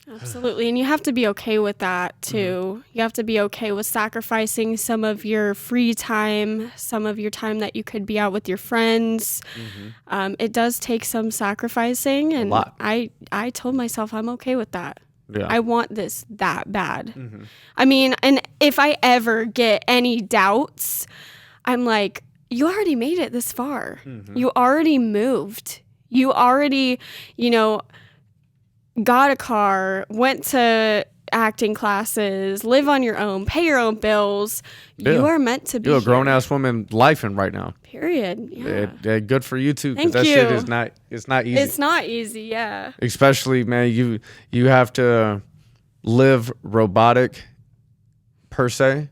Absolutely. And you have to be okay with that too. You have to be okay with sacrificing some of your free time, some of your time that you could be out with your friends. It does take some sacrificing, and a lot. I told myself I'm okay with that. Yeah. I want this that bad. I mean, and if I ever get any doubts, I'm like, you already made it this far. You already moved. You already, you know, got a car, went to acting classes, live on your own, pay your own bills. Yeah. You are meant to be You're a grown-ass woman lifing right now. Period. Yeah. Good for you, too, because Thank that you. shit is not easy. It's not easy, yeah. Especially, man, you have to live robotic, per se,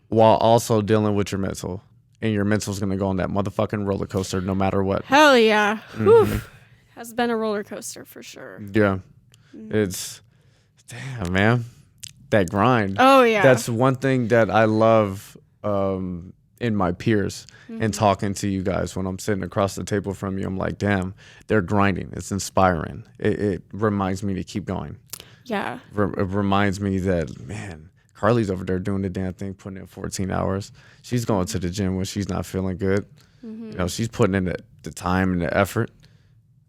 while also dealing with your mental. And your mental's going to go on that motherfucking roller coaster no matter what. Hell yeah. Whew. Has been a roller coaster for sure. Yeah. It's, damn, man. that grind. Oh, yeah. That's one thing that I love in my peers and talking to you guys when I'm sitting across the table from you. I'm like, damn, they're grinding. It's inspiring. It reminds me to keep going. Yeah. It reminds me that, man, Carlee's over there doing the damn thing, putting in 14 hours. She's going to the gym when she's not feeling good. You know, she's putting in the time and the effort.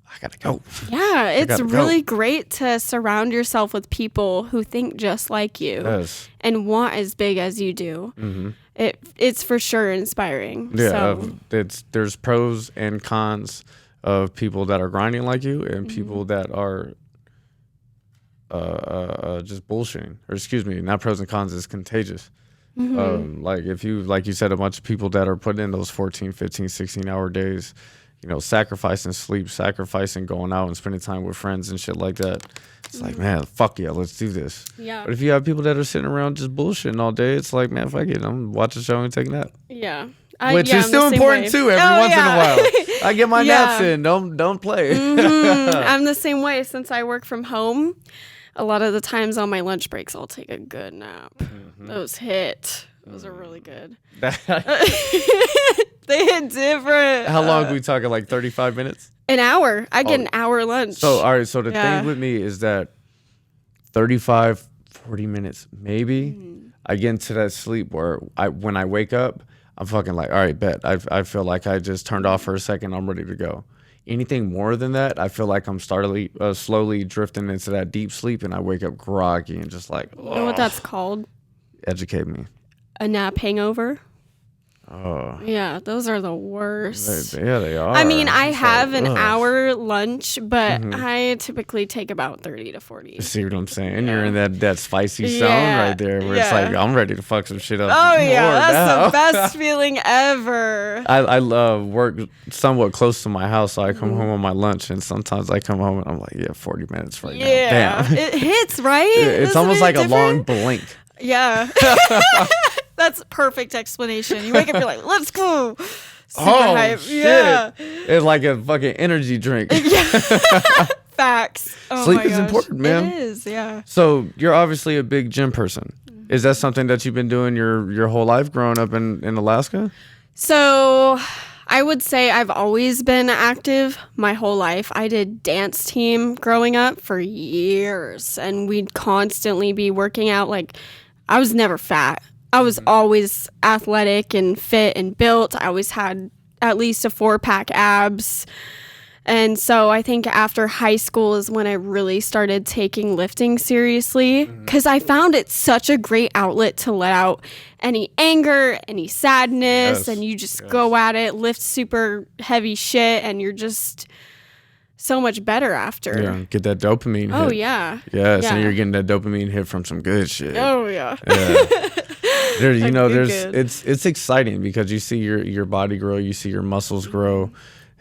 I gotta go. Yeah, it's really great to surround yourself with people who think just like you and want as big as you do. It's for sure inspiring. Yeah, there's pros and cons of people that are grinding like you and people that are just bullshitting. Or excuse me, not pros and cons, it's contagious. Like if you, like you said, a bunch of people that are putting in those 14, 15, 16-hour days, you know, sacrificing sleep, sacrificing going out and spending time with friends and shit like that. It's like, man, fuck yeah, let's do this. Yeah. But if you have people that are sitting around just bullshitting all day, it's like, man, fuck it, I'm watching a show and taking a nap. Yeah. Which is still important too every once in a while. I get my naps in, don't play. I'm the same way since I work from home. A lot of the times on my lunch breaks, I'll take a good nap. Those hit. Those are really good. They hit different. How long are we talking? Like 35 minutes? An hour. I get an hour lunch. So, all right. So the thing with me is that 35, 40 minutes, maybe I get into that sleep where when I wake up, I'm fucking like, all right, bet. I feel like I just turned off for a second. I'm ready to go. Anything more than that, I feel like I'm slowly drifting into that deep sleep, and I wake up groggy and just like, you know what that's called? Educate me. A nap hangover. Oh. Yeah, those are the worst. Yeah, they are. I mean, I have an hour lunch, but I typically take about 30 to 40. See what I'm saying? You're in that spicy zone right there where it's like, I'm ready to fuck some shit up. Oh, yeah. That's the best feeling ever. I love work somewhat close to my house, so I come home on my lunch, and sometimes I come home and I'm like, 40 minutes right now. Damn. It hits, right? It's almost like a long blink. Yeah. That's a perfect explanation. You wake up, you're like, let's go. Super hype. Shit. Yeah. It's like a fucking energy drink. Facts. Oh, Sleep is important, man. It is, yeah. So you're obviously a big gym person. Is that something that you've been doing your whole life growing up in Alaska? So I would say I've always been active my whole life. I did dance team growing up for years, and we'd constantly be working out. Like, I was never fat. I was always athletic and fit and built. I always had at least a 4-pack abs. And so I think after high school is when I really started taking lifting seriously, because I found it such a great outlet to let out any anger, any sadness, and you just go at it, lift super heavy shit, and you're just so much better after. Yeah, get that dopamine hit. Oh, yeah. Yeah, so you're getting that dopamine hit from some good shit. Oh, yeah. It's exciting because you see your body grow, you see your muscles grow,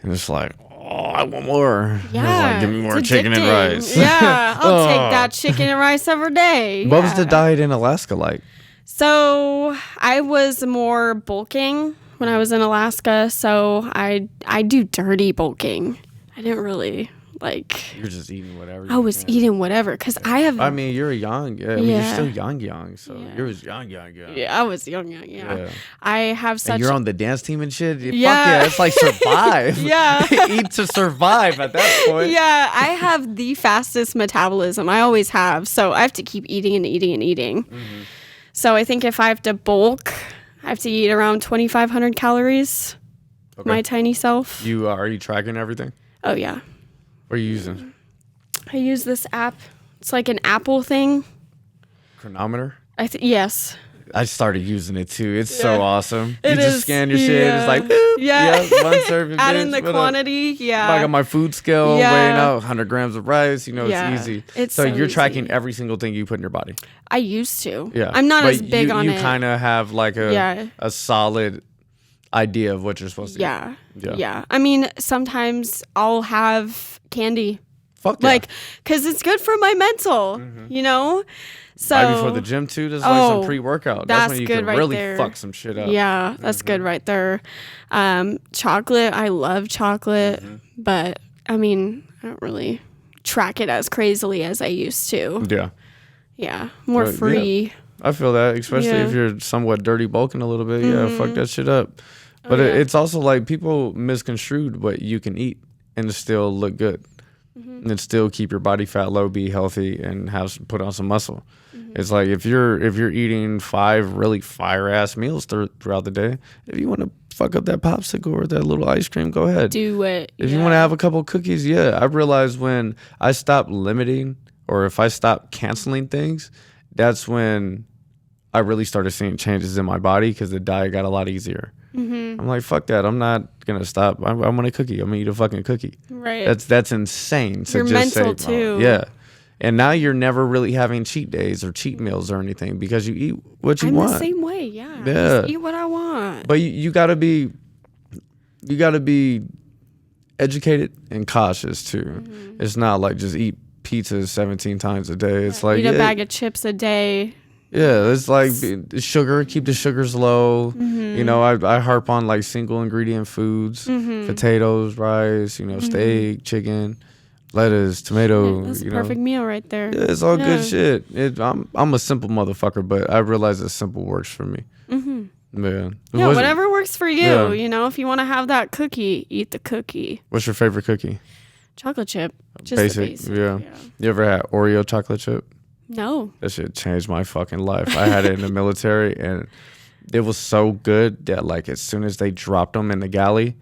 and it's like, I want more. Yeah, like, give me more chicken and rice. Yeah, I'll take that chicken and rice every day. What was the diet in Alaska like? So I was more bulking when I was in Alaska. So I do dirty bulking. I didn't really like. You're just eating whatever. I was eating whatever because I have. I mean, you're young. Yeah, I mean, you're still young. So you're young. Yeah, I was young. Yeah. I have such. And you're on the dance team and shit. Yeah. Fuck yeah, it's like survive. Eat to survive at that point. Yeah, I have the fastest metabolism. I always have. So I have to keep eating and eating and eating. So I think if I have to bulk, I have to eat around 2,500 calories. Okay. My tiny self. Are you tracking everything? Oh yeah. What are you using? I use this app. It's like an Apple thing. Chronometer? Yes. I started using it too. It's so awesome. You just scan your shit. It's like, boop, one serving. Add in the quantity. I got my food scale, weighing out 100 grams of rice. It's easy. So you're tracking every single thing you put in your body. I used to. Yeah. I'm not as big on it. You kind of have like a solid idea of what you're supposed to eat. Yeah. I mean, sometimes I'll have candy. Fuck yeah. Like, because it's good for my mental, you know? So right before the gym too, there's like some pre-workout. That's when you can really fuck some shit up. Yeah, that's good right there. Chocolate, I love chocolate, but I mean, I don't really track it as crazily as I used to. Yeah, more free. Yeah, I feel that, especially if you're somewhat dirty bulking a little bit. Yeah, fuck that shit up. But it's also like people misconstrued what you can eat and still look good. And still keep your body fat low, be healthy, and put on some muscle. It's like if you're eating 5 really fire ass meals throughout the day, if you want to fuck up that popsicle or that little ice cream, go ahead. Do it. If you want to have a couple cookies, I realized when I stopped limiting or if I stopped canceling things, that's when I really started seeing changes in my body because the diet got a lot easier. I'm like, fuck that. I'm not gonna stop. I want a cookie. I'm gonna eat a fucking cookie. Right. That's insane. You're mental too. Yeah. And now you're never really having cheat days or cheat meals or anything because you eat what you want. I'm the same way. Yeah. I just eat what I want. But you gotta be educated and cautious too. It's not like just eat pizza 17 times a day. It's like eat a bag of chips a day. Yeah, it's like sugar, keep the sugars low. You know, I harp on like single ingredient foods, potatoes, rice, steak, chicken, lettuce, tomato. That's a perfect meal right there. Yeah, it's all good shit. I'm a simple motherfucker, but I realize that simple works for me. Yeah, whatever works for you. You know, if you want to have that cookie, eat the cookie. What's your favorite cookie? Chocolate chip. Just basic. Yeah. You ever had Oreo chocolate chip? No. That shit changed my fucking life. I had it in the military, and it was so good that like as soon as they dropped them in the galley,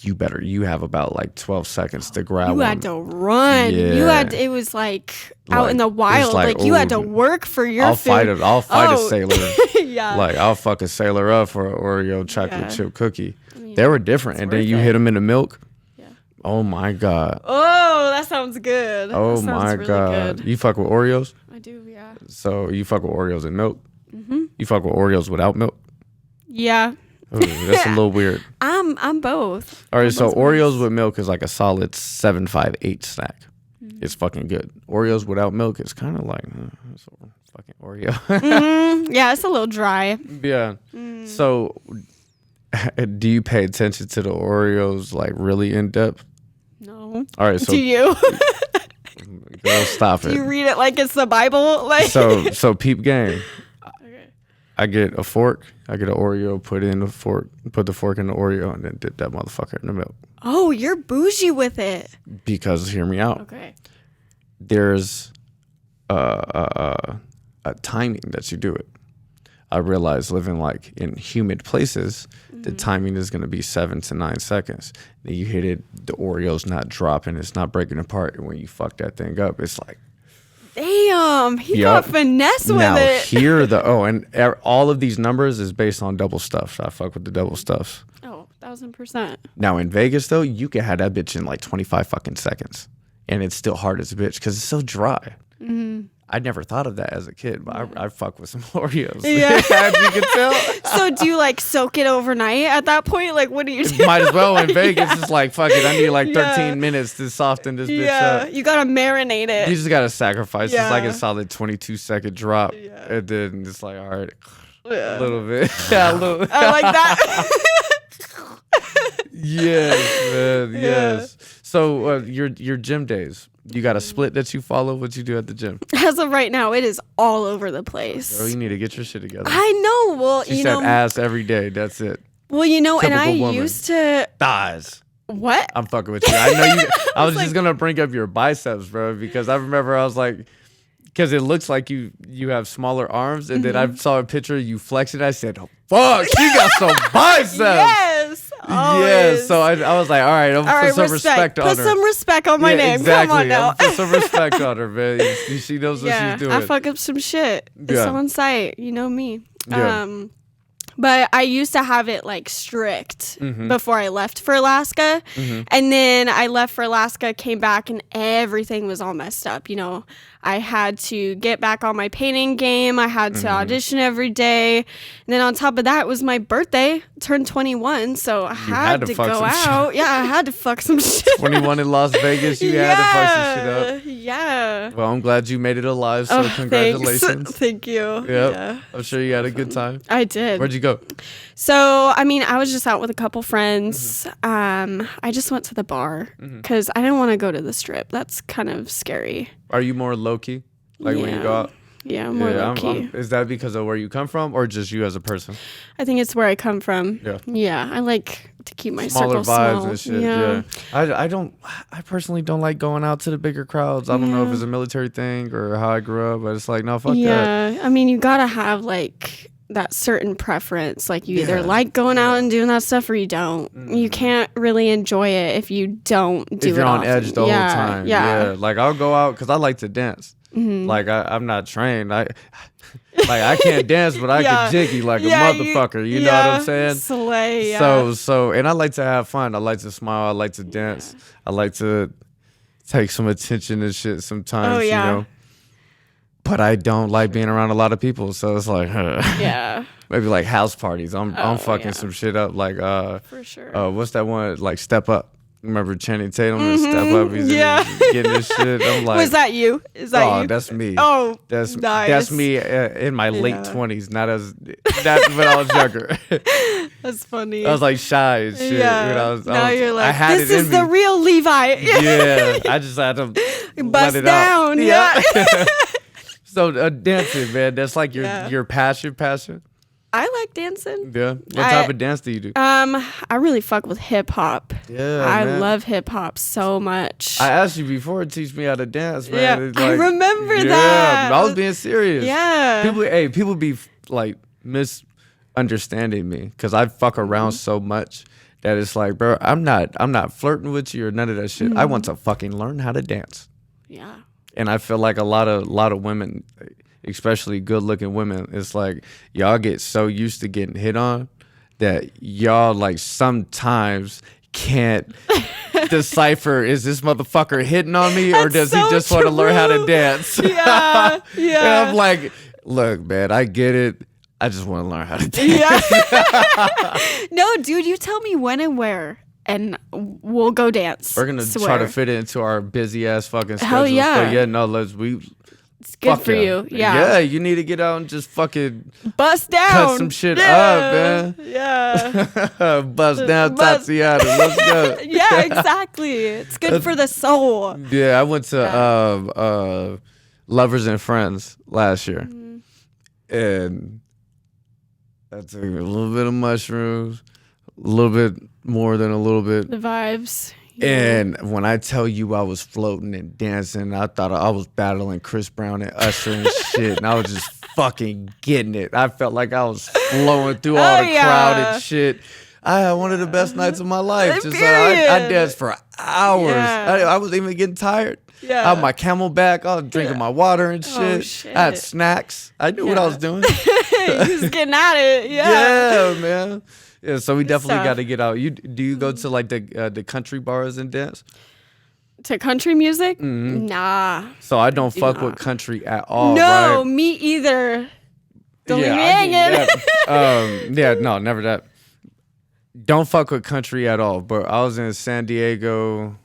you have about like 12 seconds to grab one. You had to run. Yeah. It was like out in the wild. Like you had to work for your food. I'll fight a sailor. Yeah. Like I'll fuck a sailor up for an Oreo chocolate chip cookie. They were different. And then you hit them in the milk. Yeah. Oh my God. Oh, that sounds good. Oh my God. Good. You fuck with Oreos? I do, yeah. So you fuck with Oreos and milk? You fuck with Oreos without milk? Yeah. Ooh, that's a little weird. I'm both. All right, so Oreos with milk is like a solid 7, 5, 8 snack. It's fucking good. Oreos without milk is kind of like it's a fucking Oreo. Yeah, it's a little dry. Yeah. So, do you pay attention to the Oreos like really in depth? No. All right. So do you? Girl, stop it. Do you read it like it's the Bible? Like so peep game. I get a fork. I get an Oreo, put the fork in the Oreo, and then dip that motherfucker in the milk. Oh, you're bougie with it. Because hear me out. Okay. There's a timing that you do it. I realize living like in humid places, the timing is going to be 7 to 9 seconds. Then you hit it, the Oreo's not dropping, it's not breaking apart, and when you fuck that thing up, it's like. Damn, he got finesse with it. And all of these numbers is based on double stuff. So I fuck with the double stuffs. Oh, 1000%. Now in Vegas though, you can have that bitch in like 25 fucking seconds, and it's still hard as a bitch because it's so dry. I never thought of that as a kid, but I fuck with some Oreos. Yeah, as you can tell. So do you like soak it overnight at that point? Like, what do you do? Might as well in Vegas. It's like, fuck it. I need like 13 minutes to soften this bitch up. You gotta marinate it. You just gotta sacrifice. It's like a solid 22-second drop, and then it's like, all right, a little bit. Yeah, a little. I like that. Yes, man. Yes. So your gym days. You got a split that you follow? What you do at the gym? As of right now, it is all over the place. Girl, you need to get your shit together. I know. Well, she said ass every day. That's it. Well, Typical and I woman. used to thighs. What? I'm fucking with you. I know you. I was just gonna bring up your biceps, bro, because I remember I was like, because it looks like you have smaller arms, and then I saw a picture of you flexing. I said, oh, "Fuck, she got some biceps." Yes. Always. Yes. So I was like, all right, put some respect on her. Put some respect on my name. Exactly. Come on now. Put some respect on her, man. She knows what she's doing. I fuck up some shit. It's on site. You know me. Yeah. But I used to have it like strict before I left for Alaska. And then I left for Alaska, came back, and everything was all messed up. I had to get back on my painting game. I had to audition every day. And then on top of that, it was my birthday. Turned 21, so I had to go out. Yeah, I had to fuck some shit. 21 in Las Vegas, you had to fuck some shit up. Yeah. Well, I'm glad you made it alive, so congratulations. Thank you. Yep. Yeah. I'm sure you had a good time. I did. Where'd you go? So, I was just out with a couple friends. I just went to the bar because I didn't want to go to the strip. That's kind of scary. Are you more low-key? Like when you go out? Yeah, more low key. Is that because of where you come from, or just you as a person? I think it's where I come from. Yeah. I like to keep my circle small. And shit. Yeah. I personally don't like going out to the bigger crowds. I don't know if it's a military thing or how I grew up, but it's like, no, fuck that. Yeah. I mean, you gotta have like that certain preference. Like you either like going out and doing that stuff or you don't. You can't really enjoy it if you don't do it. If you're on often. edge the whole time. Yeah. Like I'll go out because I like to dance. Like I'm not trained. I can't dance, but I can jiggy like a motherfucker. You know what I'm saying? Slay. So, and I like to have fun. I like to smile. I like to dance. I like to take some attention and shit sometimes. You know. But I don't like being around a lot of people, so it's like, maybe like house parties. I'm fucking some shit up, like for sure. What's that one? Like Step Up. Remember Channing Tatum and Step Up? He's getting this shit. I'm like, was that you? Is that you? Oh, that's me. Oh, that's nice. That's me in my late 20s. Not when I was younger. That's funny. I was like shy and shit. Yeah. Now you're like, this is the real Levi. Yeah. I just had to bust let it down. out. Yeah. So dancing, man, that's like your passion. I like dancing. Yeah. What type of dance do you do? I really fuck with hip hop. Yeah. I love hip hop so much. I asked you before to teach me how to dance, man. Yeah, I remember that. Yeah, I was being serious. Yeah. People be like misunderstanding me because I fuck around so much that it's like, bro, I'm not flirting with you or none of that shit. I want to fucking learn how to dance. Yeah. And I feel like a lot of women, especially good-looking women, it's like y'all get so used to getting hit on that y'all like sometimes can't decipher, is this motherfucker hitting on me or does he just want to learn how to dance? Yeah. And I'm like, look, man, I get it. I just want to learn how to dance. Yeah. No, dude, you tell me when and where. And we'll go dance. We're gonna try to fit it into our busy ass fucking schedules. Hell yeah! But it's good for you. Yeah. Yeah, you need to get out and just fucking bust down, cut some shit up, man. Yeah. Bust down, Tatiana. Let's go. Yeah, exactly. It's good for the soul. Yeah, I went to Lovers and Friends last year, and I took a little bit of mushrooms, a little bit more than a little bit. The vibes. Yeah. And when I tell you I was floating and dancing, I thought I was battling Chris Brown and Usher and shit. And I was just fucking getting it. I felt like I was flowing through all the crowd and shit. I had one of the best nights of my life. Just I danced for hours. Yeah. I wasn't even getting tired. Yeah. I had my Camelback. I was drinking my water and shit. Oh, shit. I had snacks. I knew what I was doing. He was getting at it. Yeah, man. Yeah, so we definitely got to get out. Do you go to like the country bars and dance? To country music? Nah. So I don't fuck with country at all. No, right? Me either. Don't leave me hanging. No, never that. Don't fuck with country at all. But I was in San Diego.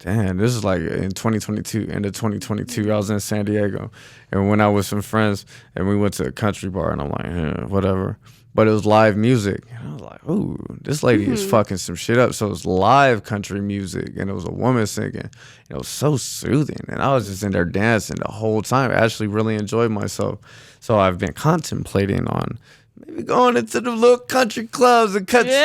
Damn, this is like in 2022, end of 2022. I was in San Diego and went out with some friends and we went to a country bar and I'm like, whatever. But it was live music. And I was like, ooh, this lady is fucking some shit up. So it was live country music and it was a woman singing. It was so soothing. And I was just in there dancing the whole time. I actually really enjoyed myself. So I've been contemplating on maybe going into the little country clubs and cut shit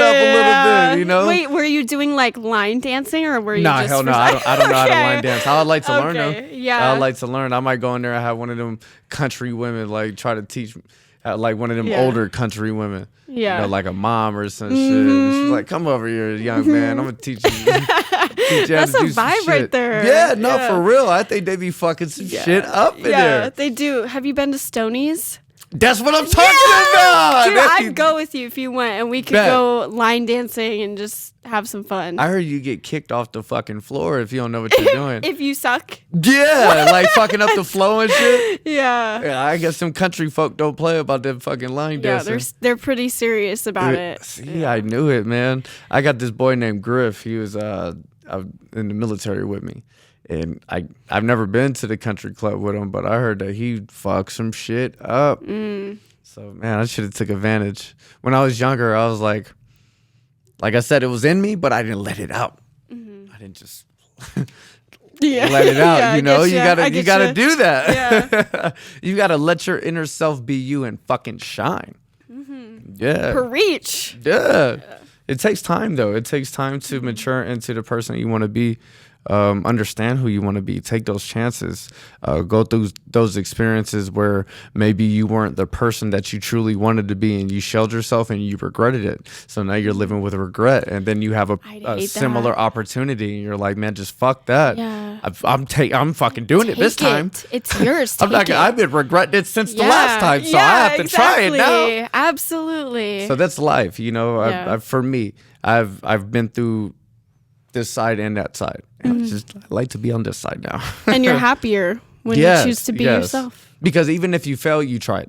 up a little bit, you know? Wait, were you doing like line dancing or were you just... Hell no. I don't know how to line dance. I would like to learn though. Yeah. I would like to learn. I might go in there and have one of them country women like try to teach like one of them older country women. Yeah. You know, like a mom or some shit. She's like, come over here, young man. I'm going to teach you. That's a vibe right there. Yeah, no, for real. I think they be fucking some shit up in there. Yeah, they do. Have you been to Stoney's? That's what I'm talking about. Dude, I'd go with you if you went and we could go line dancing and just have some fun. I heard you get kicked off the fucking floor if you don't know what you're doing. If you suck. Yeah, like fucking up the flow and shit. Yeah. I guess some country folk don't play about them fucking line dancing. Yeah, they're pretty serious about it. See, I knew it, man. I got this boy named Griff. He was in the military with me. And I've never been to the country club with him, but I heard that he fucked some shit up. So, man, I should have took advantage. When I was younger, I was like I said, it was in me, but I didn't let it out. I didn't just let it out. Yeah, you know, you gotta you. do that. Yeah. You gotta let your inner self be you and fucking shine. Yeah. Preach. Yeah. It takes time though. It takes time to mature into the person you want to be. Understand who you want to be, take those chances, go through those experiences where maybe you weren't the person that you truly wanted to be and you shelled yourself and you regretted it. So now you're living with regret, and then you have a similar opportunity and you're like, man, just fuck that. Yeah. I'm fucking doing it this time. It's yours. I've been regretting it since the last time, so I have to try it now. Absolutely. So that's life, you know. For me, I've been through this side and that side. And I like to be on this side now. And you're happier when you choose to be yourself. Because even if you fail, you tried.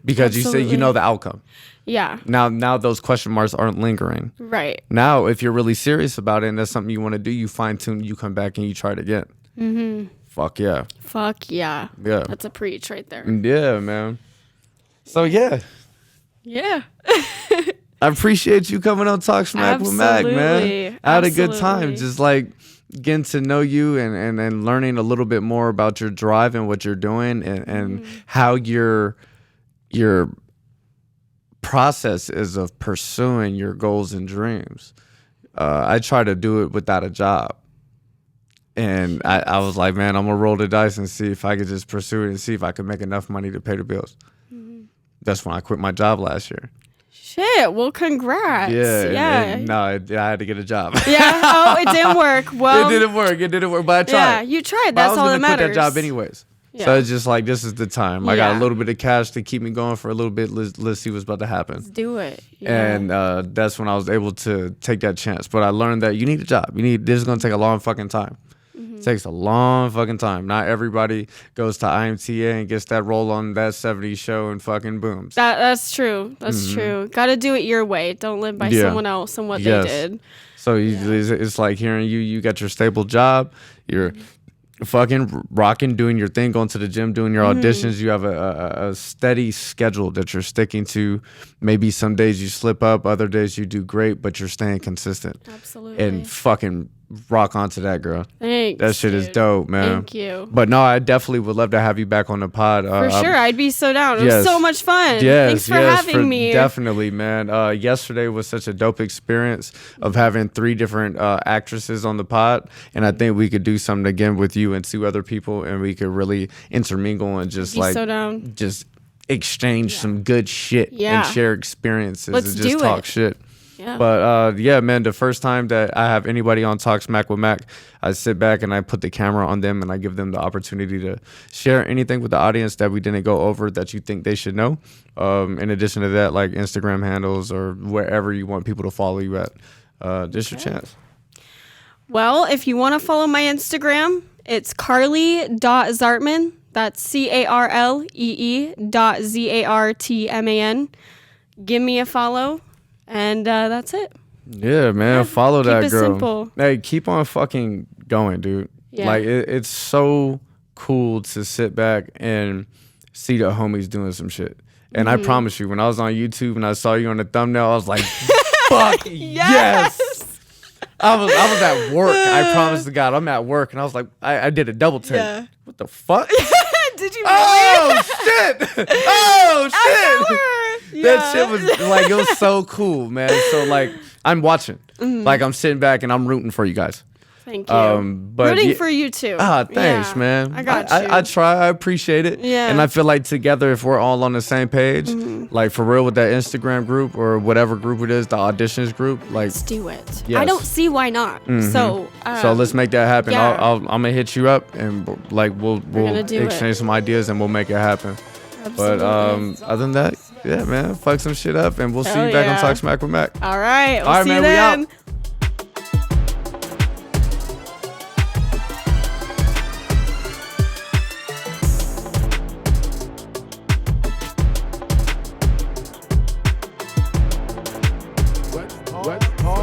Because you say you know the outcome. Yeah. Now those question marks aren't lingering. Right. Now, if you're really serious about it and that's something you want to do, you fine tune, you come back and you try it again. Fuck yeah. Fuck yeah. Yeah. That's a preach right there. Yeah, man. So yeah. Yeah. I appreciate you coming on Talk Smack with Mac, man. I had a good time just like getting to know you and learning a little bit more about your drive and what you're doing and how your process is of pursuing your goals and dreams. I try to do it without a job. And I was like, man, I'm going to roll the dice and see if I could just pursue it and see if I could make enough money to pay the bills. That's when I quit my job last year. Shit. Well, congrats. Yeah. I had to get a job. Yeah. Oh, it didn't work. Well, it didn't work. But I tried. Yeah, you tried. That's all that matters. I was going to quit that job anyways. Yeah. So it's just like, this is the time. I got a little bit of cash to keep me going for a little bit. Let's see what's about to happen. Let's do it. Yeah. And that's when I was able to take that chance. But I learned that you need a job. This is going to take a long fucking time. It takes a long fucking time. Not everybody goes to IMTA and gets that role on that 70s show and fucking booms. That's true. That's true. Got to do it your way. Don't live by someone else and what they did. So it's like hearing you got your stable job. You're fucking rocking, doing your thing, going to the gym, doing your auditions. You have a steady schedule that you're sticking to. Maybe some days you slip up, other days you do great, but you're staying consistent. Absolutely. And fucking rock onto that, girl. Thanks. That shit is dope, man. Thank you. But no, I definitely would love to have you back on the pod. For sure. I'd be so down. It was so much fun. Thanks for having me. Definitely, man. Yesterday was such a dope experience of having 3 different actresses on the pod. And I think we could do something again with you and 2 other people. And we could really intermingle and just just exchange some good shit and share experiences and just talk shit. Yeah. But man, the first time that I have anybody on Talk Smack with Mac, I sit back and I put the camera on them and I give them the opportunity to share anything with the audience that we didn't go over that you think they should know. In addition to that, like Instagram handles or wherever you want people to follow you at. This your chance. Well, if you want to follow my Instagram, it's Carlee.Zartman. That's CarleeZartman. Give me a follow. And that's it. Yeah, man. Follow that girl. Keep it simple. Hey, keep on fucking going, dude. Yeah. Like, it's so cool to sit back and see the homies doing some shit. And I promise you, when I was on YouTube and I saw you on the thumbnail, I was like, fuck yes. I was at work. I promise to God, I'm at work. And I was like, I did a double take. Yeah. What the fuck? Did you really? Oh, shit. That shit was like, it was so cool, man. So like, I'm watching, like I'm sitting back and I'm rooting for you guys. Thank you. But rooting for you too. Thanks, man. I got you. I try. I appreciate it. Yeah. And I feel like together, if we're all on the same page, like for real with that Instagram group or whatever group it is, the auditions group, like let's do it. Yes. I don't see why not. So let's make that happen. Yeah. I'm gonna hit you up and like we'll exchange some ideas and we'll make it happen. Absolutely. But other than that, yeah, man, fuck some shit up and we'll see you back on Talk Smack with Mac. All right. We'll see you then. We out. Let's talk.